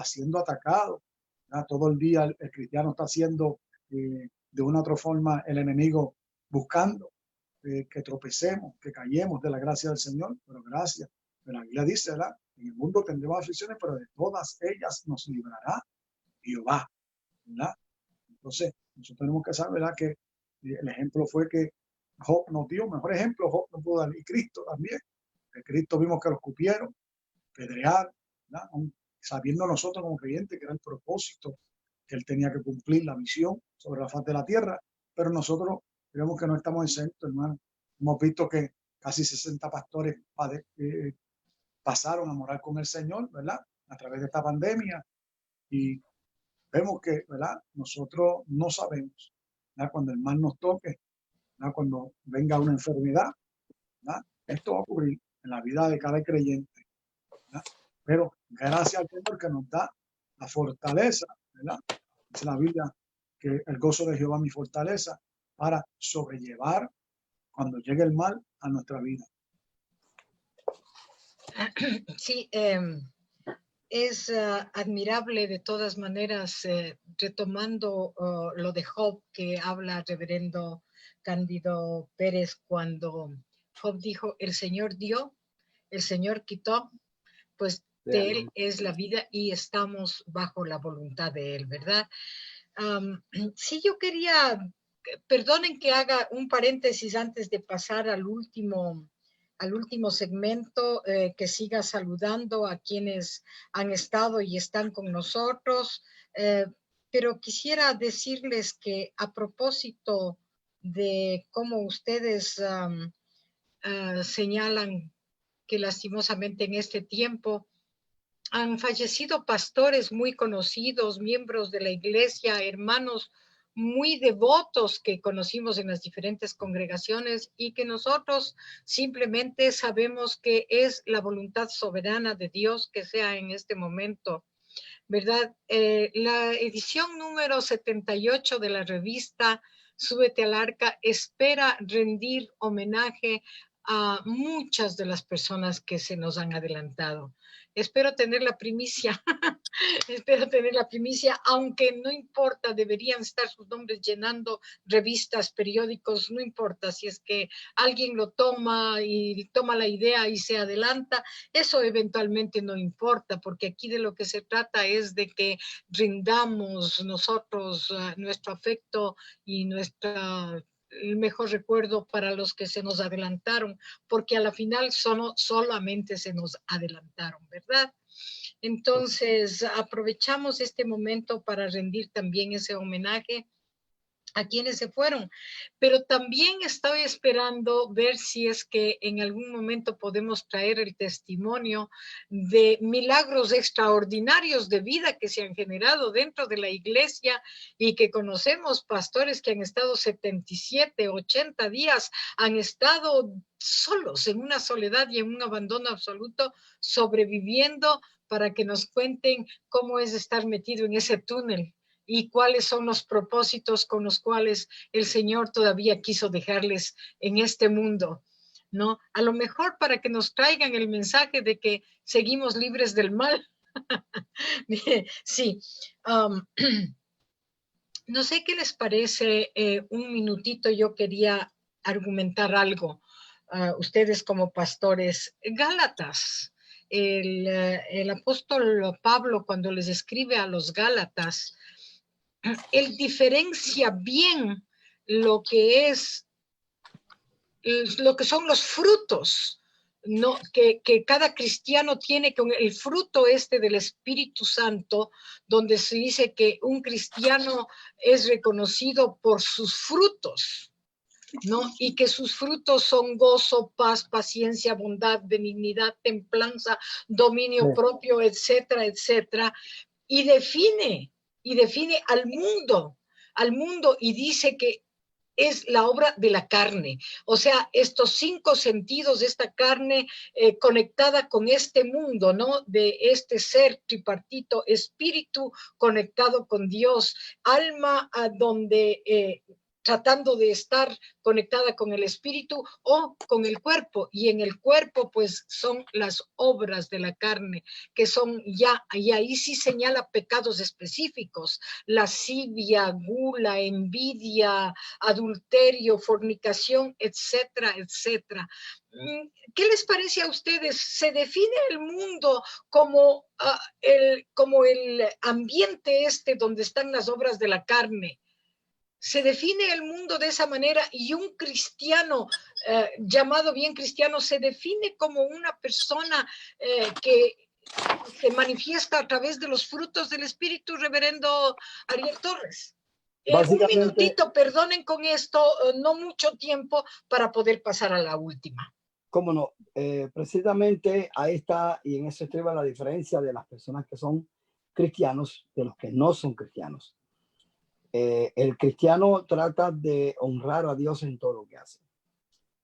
siendo atacado, ¿verdad? Todo el día el cristiano está siendo de una u otra forma el enemigo buscando que tropecemos, que callemos de la gracia del Señor, pero gracias. Pero la Biblia dice, ¿verdad?, en el mundo tendremos aflicciones, pero de todas ellas nos librará Jehová, ¿verdad? Entonces, nosotros tenemos que saber, ¿verdad?, que el ejemplo fue que Job nos dio, mejor ejemplo Job nos pudo dar, y Cristo también. De Cristo vimos que lo escupieron, pedrear, ¿verdad?, sabiendo nosotros como creyentes que era el propósito que él tenía que cumplir, la misión sobre la faz de la tierra, pero nosotros vemos que no estamos exentos, hermano. Hemos visto que casi 60 pastores pasaron a morar con el Señor, ¿verdad?, a través de esta pandemia, y vemos que, ¿verdad?, nosotros no sabemos, ¿verdad?, cuando el mal nos toque, ¿verdad?, cuando venga una enfermedad, ¿verdad?, esto va a ocurrir en la vida de cada creyente, ¿verdad? Pero gracias al Señor que nos da la fortaleza, ¿verdad? Dice la Biblia que el gozo de Jehová es mi fortaleza para sobrellevar cuando llegue el mal a nuestra vida. Sí, es admirable de todas maneras, retomando lo de Job que habla el reverendo Cándido Pérez, cuando Job dijo, el Señor dio, el Señor quitó, pues de Él es la vida y estamos bajo la voluntad de Él, ¿verdad? Sí, yo quería, perdonen que haga un paréntesis antes de pasar al último segmento, que siga saludando a quienes han estado y están con nosotros, pero quisiera decirles que a propósito de cómo ustedes señalan que lastimosamente en este tiempo han fallecido pastores muy conocidos, miembros de la iglesia, hermanos muy devotos que conocimos en las diferentes congregaciones y que nosotros simplemente sabemos que es la voluntad soberana de Dios que sea en este momento, ¿verdad? La edición número 78 de la revista Súbete al Arca espera rendir homenaje a muchas de las personas que se nos han adelantado. Espero tener la primicia, espero tener la primicia, aunque no importa, deberían estar sus nombres llenando revistas, periódicos, no importa si es que alguien lo toma y toma la idea y se adelanta, eso eventualmente no importa, porque aquí de lo que se trata es de que rindamos nosotros nuestro afecto y el mejor recuerdo para los que se nos adelantaron, porque a la final solamente se nos adelantaron, ¿verdad? Entonces, aprovechamos este momento para rendir también ese homenaje a quienes se fueron, pero también estoy esperando ver si es que en algún momento podemos traer el testimonio de milagros extraordinarios de vida que se han generado dentro de la iglesia y que conocemos pastores que han estado 77, 80 días, han estado solos en una soledad y en un abandono absoluto, sobreviviendo para que nos cuenten cómo es estar metido en ese túnel y cuáles son los propósitos con los cuales el Señor todavía quiso dejarles en este mundo, ¿no? A lo mejor para que nos traigan el mensaje de que seguimos libres del mal. Sí. No sé qué les parece, un minutito, yo quería argumentar algo. Ustedes como pastores, Gálatas, el apóstol Pablo cuando les escribe a los Gálatas, él diferencia bien lo que son los frutos, ¿no? que cada cristiano tiene, con el fruto del Espíritu Santo, donde se dice que un cristiano es reconocido por sus frutos, ¿no? Y que sus frutos son gozo, paz, paciencia, bondad, benignidad, templanza, dominio propio, etcétera, etcétera. Y define al mundo y dice que es la obra de la carne. O sea, estos 5 sentidos de esta carne conectada con este mundo, ¿no? De este ser tripartito, espíritu conectado con Dios, alma donde tratando de estar conectada con el espíritu o con el cuerpo, y en el cuerpo pues son las obras de la carne, que son ya, y ahí sí señala pecados específicos: lascivia, gula, envidia, adulterio, fornicación, etcétera, etcétera. ¿Qué les parece a ustedes? ¿Se define el mundo como, como el ambiente donde están las obras de la carne? Se define el mundo de esa manera, y un cristiano, llamado bien cristiano, se define como una persona que se manifiesta a través de los frutos del Espíritu, reverendo Ariel Torres. Un minutito, perdonen con esto, no mucho tiempo para poder pasar a la última. Cómo no, precisamente ahí está, y en eso estriba la diferencia de las personas que son cristianos de los que no son cristianos. El cristiano trata de honrar a Dios en todo lo que hace.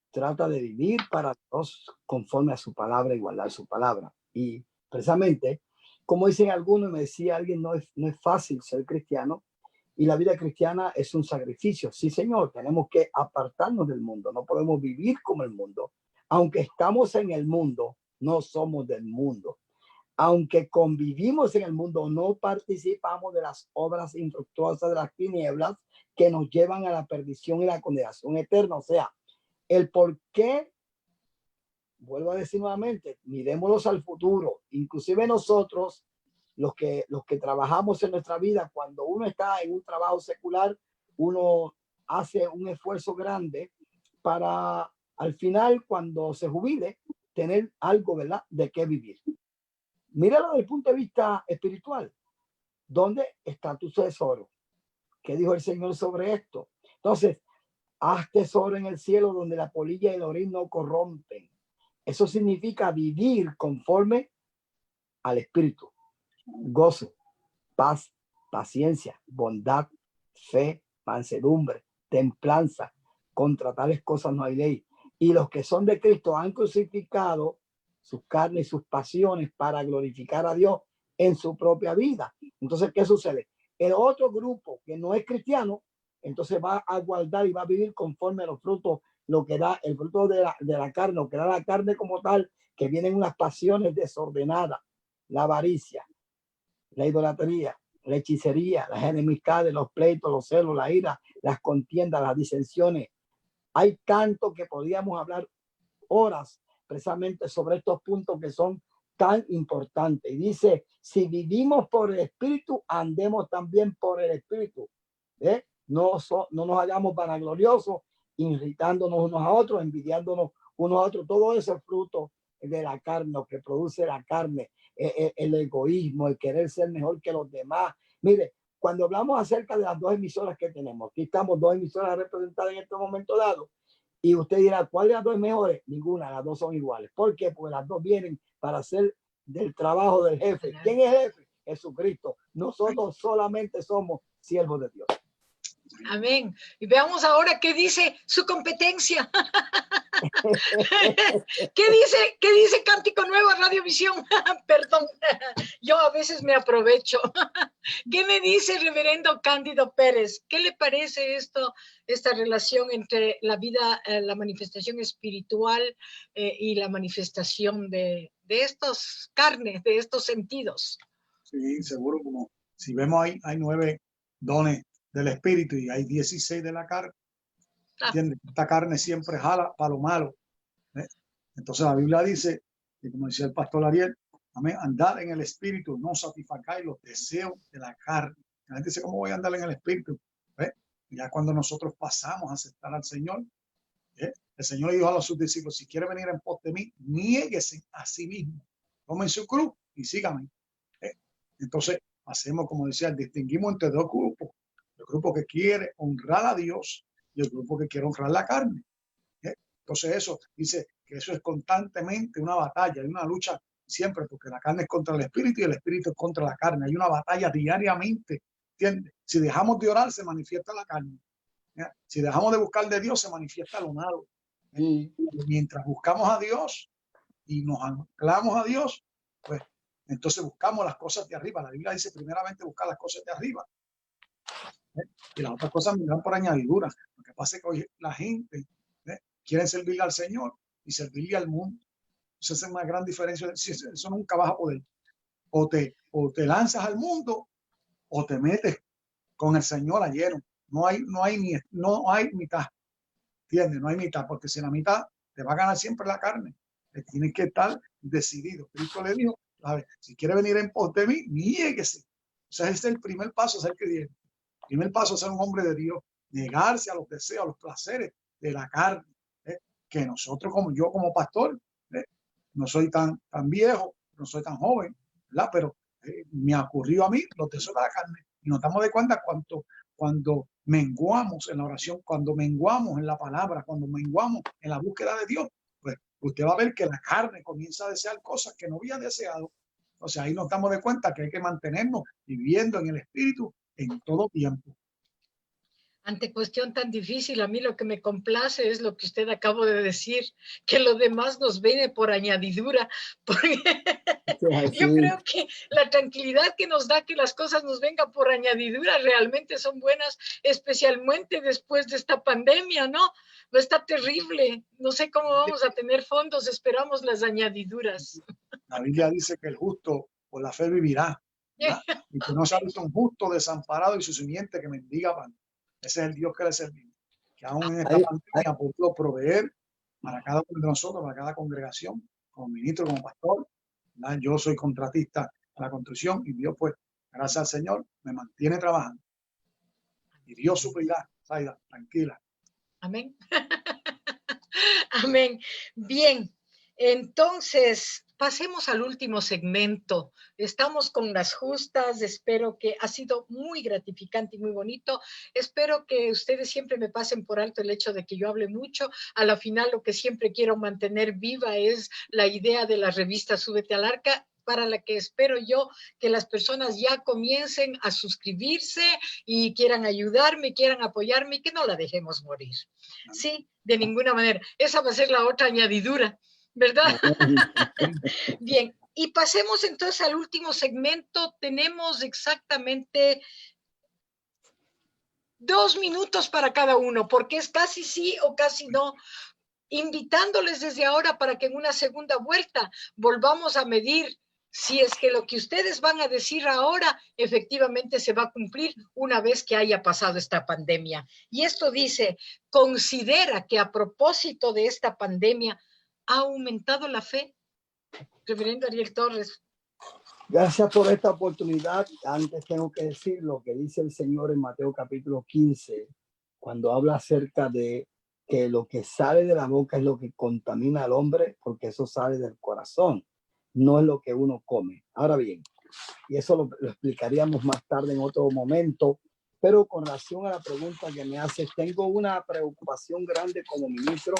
Trata de vivir para Dios conforme a su palabra y guardar su palabra. Y precisamente, como dicen algunos, me decía alguien, no es fácil ser cristiano, y la vida cristiana es un sacrificio. Sí, Señor, tenemos que apartarnos del mundo. No podemos vivir como el mundo. Aunque estamos en el mundo, no somos del mundo. Aunque convivimos en el mundo, no participamos de las obras infructuosas de las tinieblas que nos llevan a la perdición y la condenación eterna. O sea, el por qué, vuelvo a decir nuevamente, mirémoslos al futuro. Inclusive nosotros, los que trabajamos en nuestra vida, cuando uno está en un trabajo secular, uno hace un esfuerzo grande para al final, cuando se jubile, tener algo, ¿verdad?, de qué vivir. Míralo desde el punto de vista espiritual. ¿Dónde está tu tesoro? ¿Qué dijo el Señor sobre esto? Entonces, haz tesoro en el cielo donde la polilla y el orín no corrompen. Eso significa vivir conforme al Espíritu. Gozo, paz, paciencia, bondad, fe, mansedumbre, templanza. Contra tales cosas no hay ley. Y los que son de Cristo han crucificado sus carnes y sus pasiones para glorificar a Dios en su propia vida. Entonces, ¿qué sucede? El otro grupo que no es cristiano, entonces va a guardar y va a vivir conforme a los frutos, lo que da el fruto de la carne, lo que da la carne como tal, que vienen unas pasiones desordenadas, la avaricia, la idolatría, la hechicería, las enemistades, los pleitos, los celos, la ira, las contiendas, las disensiones. Hay tanto que podríamos hablar horas precisamente sobre estos puntos que son tan importantes. Y dice, si vivimos por el Espíritu, andemos también por el Espíritu. No nos hagamos vanagloriosos, irritándonos unos a otros, envidiándonos unos a otros. Todo ese fruto de la carne, lo que produce la carne, el egoísmo, el querer ser mejor que los demás. Mire, cuando hablamos acerca de las 2 emisoras que tenemos, aquí estamos 2 emisoras representadas en este momento dado, y usted dirá, ¿cuál de las 2 es mejor? Ninguna, las 2 son iguales. ¿Por qué? Porque las 2 vienen para hacer del trabajo del jefe. ¿Quién es el jefe? Jesucristo. Nosotros solamente somos siervos de Dios. Amén. Y veamos ahora qué dice su competencia. ¿Qué dice Cántico Nuevo, Radiovisión? Perdón, yo a veces me aprovecho. ¿Qué me dice reverendo Cándido Pérez? ¿Qué le parece esta relación entre la vida, la manifestación espiritual y la manifestación de estos carnes, de estos sentidos? Sí, seguro, como si vemos hay 9 dones del espíritu y hay 16 de la carne. Ah. ¿Entiendes? Esta carne siempre jala para lo malo. Entonces la Biblia dice, y como decía el pastor Ariel, amén, andar en el espíritu, no satisfagáis los deseos de la carne. La gente dice, ¿cómo voy a andar en el espíritu? Ya cuando nosotros pasamos a aceptar al Señor, el Señor le dijo a sus discípulos, si quiere venir en pos de mí, niéguese a sí mismo, tomen su cruz y síganme. Entonces hacemos, como decía, distinguimos entre dos grupos, el grupo que quiere honrar a Dios y el grupo que quiere honrar la carne. Entonces eso dice que eso es constantemente una batalla, hay una lucha siempre, porque la carne es contra el espíritu y el espíritu es contra la carne. Hay una batalla diariamente, ¿entiendes? Si dejamos de orar, se manifiesta la carne. Si dejamos de buscar de Dios, se manifiesta lo malo. Mientras buscamos a Dios y nos anclamos a Dios, pues entonces buscamos las cosas de arriba. La Biblia dice primeramente buscar las cosas de arriba. Y las otras cosas vendrán por añadidura. Lo que pasa es que hoy la gente quiere servirle al Señor y servirle al mundo. Esa es una gran diferencia. Eso nunca vas a poder. O te lanzas al mundo o te metes con el Señor a lleno. No hay mitad. ¿Entiendes? No hay mitad, porque si la mitad te va a ganar siempre la carne. Tienes que estar decidido. Cristo le dijo, a ver, si quiere venir en pos de mí, niéguese. O sea, ese es el primer paso, ser creyente. El primer paso es ser un hombre de Dios, negarse a los deseos, a los placeres de la carne. Que nosotros, como yo como pastor, no soy tan viejo, no soy tan joven, ¿verdad? Pero me ha ocurrido a mí los deseos de la carne. Y nos damos de cuenta cuando menguamos en la oración, cuando menguamos en la palabra, cuando menguamos en la búsqueda de Dios, pues usted va a ver que la carne comienza a desear cosas que no había deseado. O sea, ahí nos damos de cuenta que hay que mantenernos viviendo en el espíritu en todo tiempo. Ante cuestión tan difícil, a mí lo que me complace es lo que usted acabó de decir, que lo demás nos viene por añadidura, porque yo creo que la tranquilidad que nos da que las cosas nos vengan por añadidura realmente son buenas, especialmente después de esta pandemia, ¿no? Está terrible, no sé cómo vamos a tener fondos, esperamos las añadiduras. La Biblia dice que el justo por la fe vivirá, ¿verdad? Y que no se ha visto un justo desamparado y su simiente que mendiga pan. Ese es el Dios que le servimos, que aún en esta pandemia ha podido proveer para cada uno de nosotros, para cada congregación, como ministro, como pastor, ¿verdad? Yo soy contratista a la construcción y Dios, pues, gracias al Señor, me mantiene trabajando. Y Dios suplirá, Zaida, tranquila. Amén. Amén. Bien, entonces pasemos al último segmento. Estamos con las justas. Espero que ha sido muy gratificante y muy bonito. Espero que ustedes siempre me pasen por alto el hecho de que yo hable mucho. A la final, lo que siempre quiero mantener viva es la idea de la revista Súbete al Arca, para la que espero yo que las personas ya comiencen a suscribirse y quieran ayudarme, quieran apoyarme y que no la dejemos morir. Sí, de ninguna manera. Esa va a ser la otra añadidura, ¿verdad? Bien, y pasemos entonces al último segmento. Tenemos exactamente 2 minutos para cada uno, porque es casi sí o casi no, invitándoles desde ahora para que en una segunda vuelta volvamos a medir si es que lo que ustedes van a decir ahora efectivamente se va a cumplir una vez que haya pasado esta pandemia. Y esto dice, considera que a propósito de esta pandemia ha aumentado la fe. Reverendo Ariel Torres. Gracias por esta oportunidad. Antes tengo que decir lo que dice el Señor en Mateo capítulo 15, cuando habla acerca de que lo que sale de la boca es lo que contamina al hombre, porque eso sale del corazón, no es lo que uno come. Ahora bien, y eso lo explicaríamos más tarde en otro momento, pero con relación a la pregunta que me haces, tengo una preocupación grande como ministro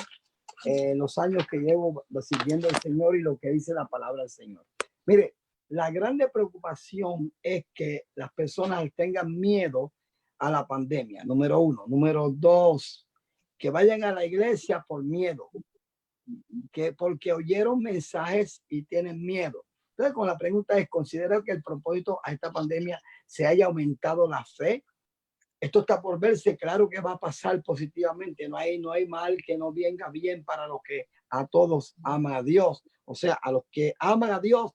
en los años que llevo sirviendo al Señor y lo que dice la palabra del Señor. Mire, la grande preocupación es que las personas tengan miedo a la pandemia, número uno. Número dos, que vayan a la iglesia por miedo, que porque oyeron mensajes y tienen miedo. Entonces, con la pregunta es, ¿considera que el propósito a esta pandemia se haya aumentado la fe? Esto está por verse, claro que va a pasar positivamente, no hay mal que no venga bien para los que a todos aman a Dios. O sea, a los que aman a Dios,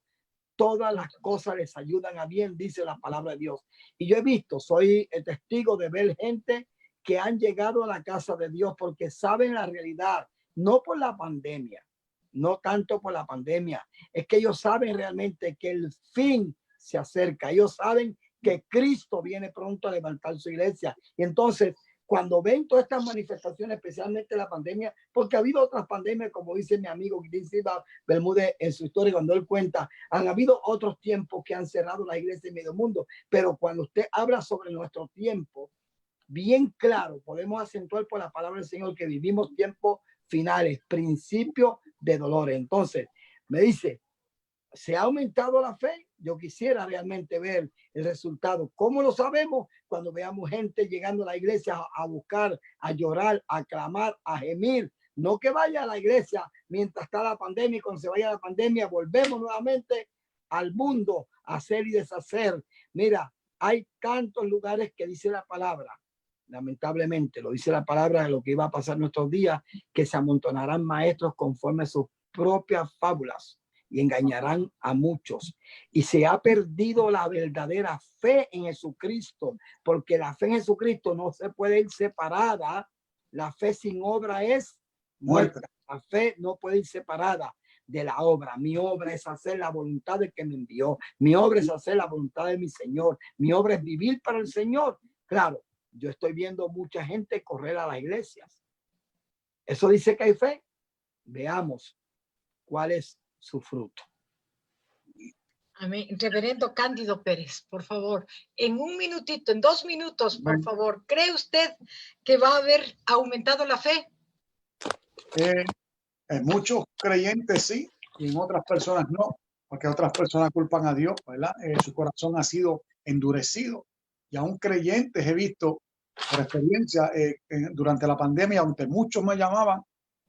todas las cosas les ayudan a bien, dice la palabra de Dios. Y yo he visto, soy el testigo de ver gente que han llegado a la casa de Dios porque saben la realidad, no por la pandemia, no tanto por la pandemia, es que ellos saben realmente que el fin se acerca, ellos saben que Cristo viene pronto a levantar su iglesia. Y entonces, cuando ven todas estas manifestaciones, especialmente la pandemia, porque ha habido otras pandemias, como dice mi amigo Bermúdez en su historia, cuando él cuenta, han habido otros tiempos que han cerrado la iglesia en medio mundo, pero cuando usted habla sobre nuestro tiempo, bien claro, podemos acentuar por la palabra del Señor que vivimos tiempos finales, principio de dolores. Entonces, me dice, ¿se ha aumentado la fe? Yo quisiera realmente ver el resultado. ¿Cómo lo sabemos? Cuando veamos gente llegando a la iglesia a buscar, a llorar, a clamar, a gemir. No que vaya a la iglesia mientras está la pandemia y cuando se vaya la pandemia volvemos nuevamente al mundo a hacer y deshacer. Mira, hay tantos lugares que dice la palabra, lamentablemente lo dice la palabra de lo que iba a pasar en nuestros días, que se amontonarán maestros conforme a sus propias fábulas y engañarán a muchos. Y se ha perdido la verdadera fe en Jesucristo, porque la fe en Jesucristo no se puede ir separada. La fe sin obra es muerta. La fe no puede ir separada de la obra. Mi obra es hacer la voluntad del que me envió. Mi obra es hacer la voluntad de mi Señor. Mi obra es vivir para el Señor. Claro, yo estoy viendo mucha gente correr a las iglesias. ¿Eso dice que hay fe? Veamos cuál es su fruto. Amén. Reverendo Cándido Pérez, por favor, en un minutito, en 2 minutos, por favor, ¿cree usted que va a haber aumentado la fe? En muchos creyentes sí, y en otras personas no, porque otras personas culpan a Dios, ¿verdad? Su corazón ha sido endurecido. Y aún creyentes he visto, por experiencia, durante la pandemia, aunque muchos me llamaban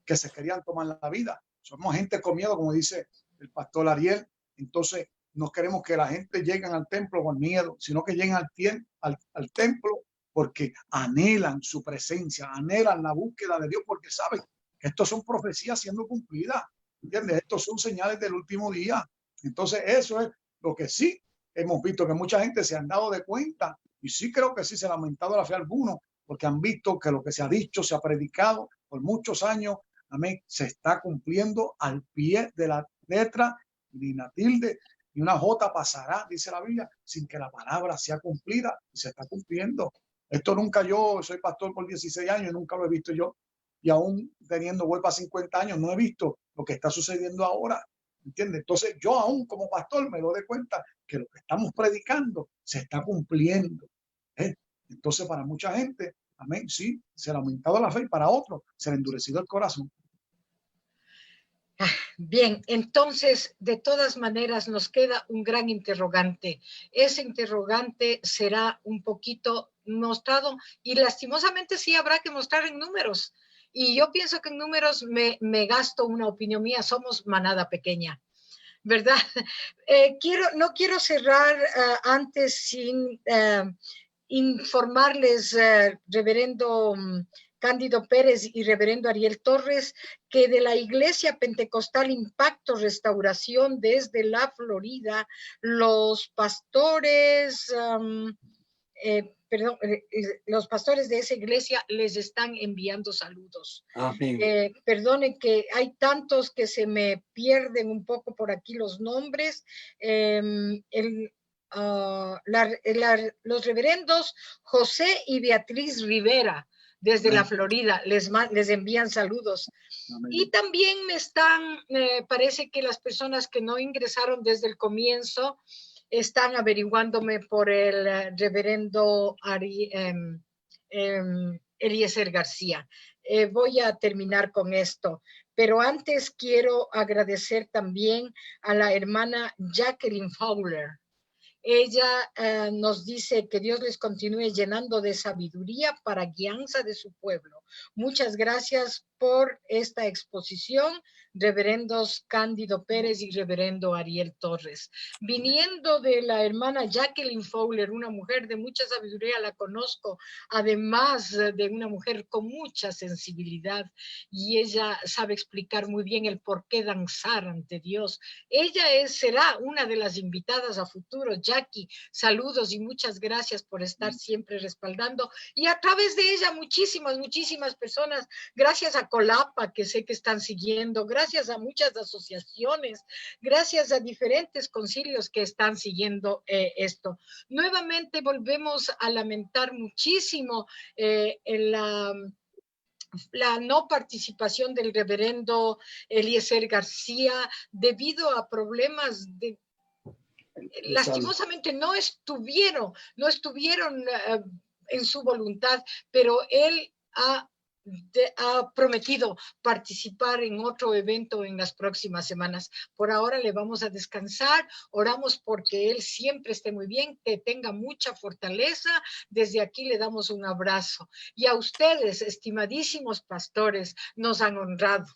que se querían tomar la vida. Somos gente con miedo, como dice el pastor Ariel. Entonces, no queremos que la gente llegue al templo con miedo, sino que lleguen al templo porque anhelan su presencia, anhelan la búsqueda de Dios, porque saben que estos son profecías siendo cumplidas, ¿entiendes? Estos son señales del último día. Entonces, eso es lo que sí hemos visto, que mucha gente se han dado de cuenta, y sí creo que sí se ha aumentado la fe a algunos, porque han visto que lo que se ha dicho, se ha predicado por muchos años, amén, se está cumpliendo al pie de la letra, ni una tilde, ni una jota pasará, dice la Biblia, sin que la palabra sea cumplida, y se está cumpliendo. Esto nunca, yo soy pastor por 16 años, nunca lo he visto yo, y aún teniendo vuelta a 50 años, no he visto lo que está sucediendo ahora, ¿entiendes? Entonces yo aún como pastor me doy cuenta que lo que estamos predicando se está cumpliendo, ¿eh? Entonces para mucha gente, amén, sí, se le ha aumentado la fe, y para otros se le ha endurecido el corazón. Bien, entonces, de todas maneras, nos queda un gran interrogante. Ese interrogante será un poquito mostrado y lastimosamente sí habrá que mostrar en números. Y yo pienso que en números me gasto una opinión mía, somos manada pequeña, ¿verdad? No quiero cerrar antes sin informarles, reverendo Cándido Pérez y reverendo Ariel Torres, que de la Iglesia Pentecostal Impacto Restauración desde la Florida, los pastores, los pastores de esa iglesia les están enviando saludos. Perdonen que hay tantos que se me pierden un poco por aquí los nombres. Los reverendos José y Beatriz Rivera desde la Florida les envían saludos. Amén. Y también me están, parece que las personas que no ingresaron desde el comienzo están averiguándome por el reverendo Eliezer García. Voy a terminar con esto, pero antes quiero agradecer también a la hermana Jacqueline Fowler. Ella nos dice que Dios les continúe llenando de sabiduría para guianza de su pueblo. Muchas gracias por esta exposición, reverendos Cándido Pérez y reverendo Ariel Torres. Viniendo de la hermana Jacqueline Fowler, una mujer de mucha sabiduría, la conozco, además de una mujer con mucha sensibilidad, y ella sabe explicar muy bien el por qué danzar ante Dios. Ella será una de las invitadas a futuro. Jackie, saludos y muchas gracias por estar siempre respaldando, y a través de ella muchísimas personas, gracias a Colapa, que sé que están siguiendo, gracias a muchas asociaciones, gracias a diferentes concilios que están siguiendo esto. Nuevamente volvemos a lamentar muchísimo la no participación del reverendo Eliezer García debido a problemas de... Lastimosamente no estuvieron en su voluntad, pero él ha prometido participar en otro evento en las próximas semanas. Por ahora le vamos a descansar, oramos porque él siempre esté muy bien, que tenga mucha fortaleza. Desde aquí le damos un abrazo. Y a ustedes, estimadísimos pastores, nos han honrado,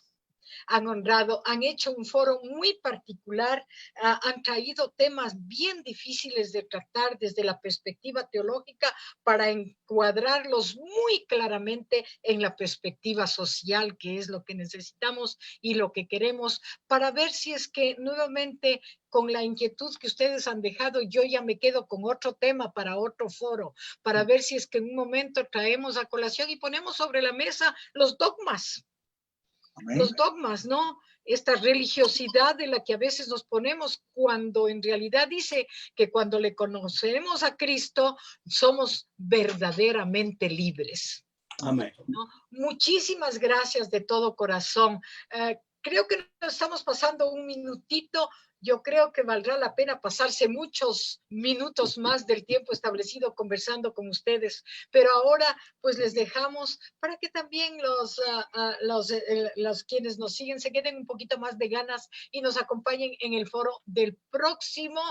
han hecho un foro muy particular, han traído temas bien difíciles de tratar desde la perspectiva teológica para encuadrarlos muy claramente en la perspectiva social, que es lo que necesitamos y lo que queremos, para ver si es que nuevamente, con la inquietud que ustedes han dejado, yo ya me quedo con otro tema para otro foro, para ver si es que en un momento traemos a colación y ponemos sobre la mesa los dogmas. Amén. Los dogmas, ¿no? Esta religiosidad de la que a veces nos ponemos, cuando en realidad dice que cuando le conocemos a Cristo somos verdaderamente libres. Amén. ¿No? Muchísimas gracias de todo corazón. Creo que nos estamos pasando un minutito. Yo creo que valdrá la pena pasarse muchos minutos más del tiempo establecido conversando con ustedes, pero ahora pues les dejamos para que también los quienes nos siguen se queden un poquito más de ganas y nos acompañen en el foro del próximo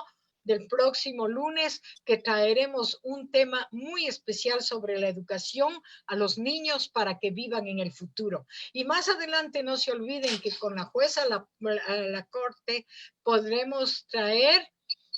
lunes, que traeremos un tema muy especial sobre la educación a los niños para que vivan en el futuro. Y más adelante no se olviden que con la jueza a la corte podremos traer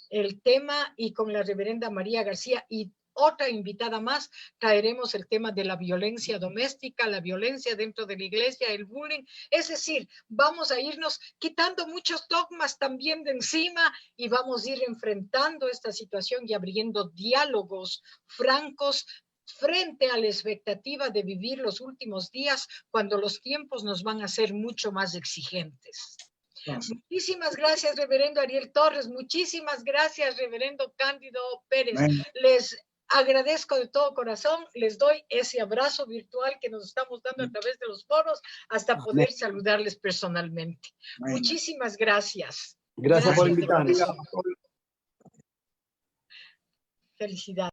el tema, y con la reverenda María García y otra invitada más, traeremos el tema de la violencia doméstica, la violencia dentro de la iglesia, el bullying. Es decir, vamos a irnos quitando muchos dogmas también de encima y vamos a ir enfrentando esta situación y abriendo diálogos francos frente a la expectativa de vivir los últimos días, cuando los tiempos nos van a ser mucho más exigentes. Muchísimas gracias, reverendo Ariel Torres. Muchísimas gracias, reverendo Cándido Pérez. Amén. Les agradezco de todo corazón. Les doy ese abrazo virtual que nos estamos dando a través de los foros hasta poder saludarles personalmente. Amén. Muchísimas gracias. Gracias por invitarnos. Felicidades.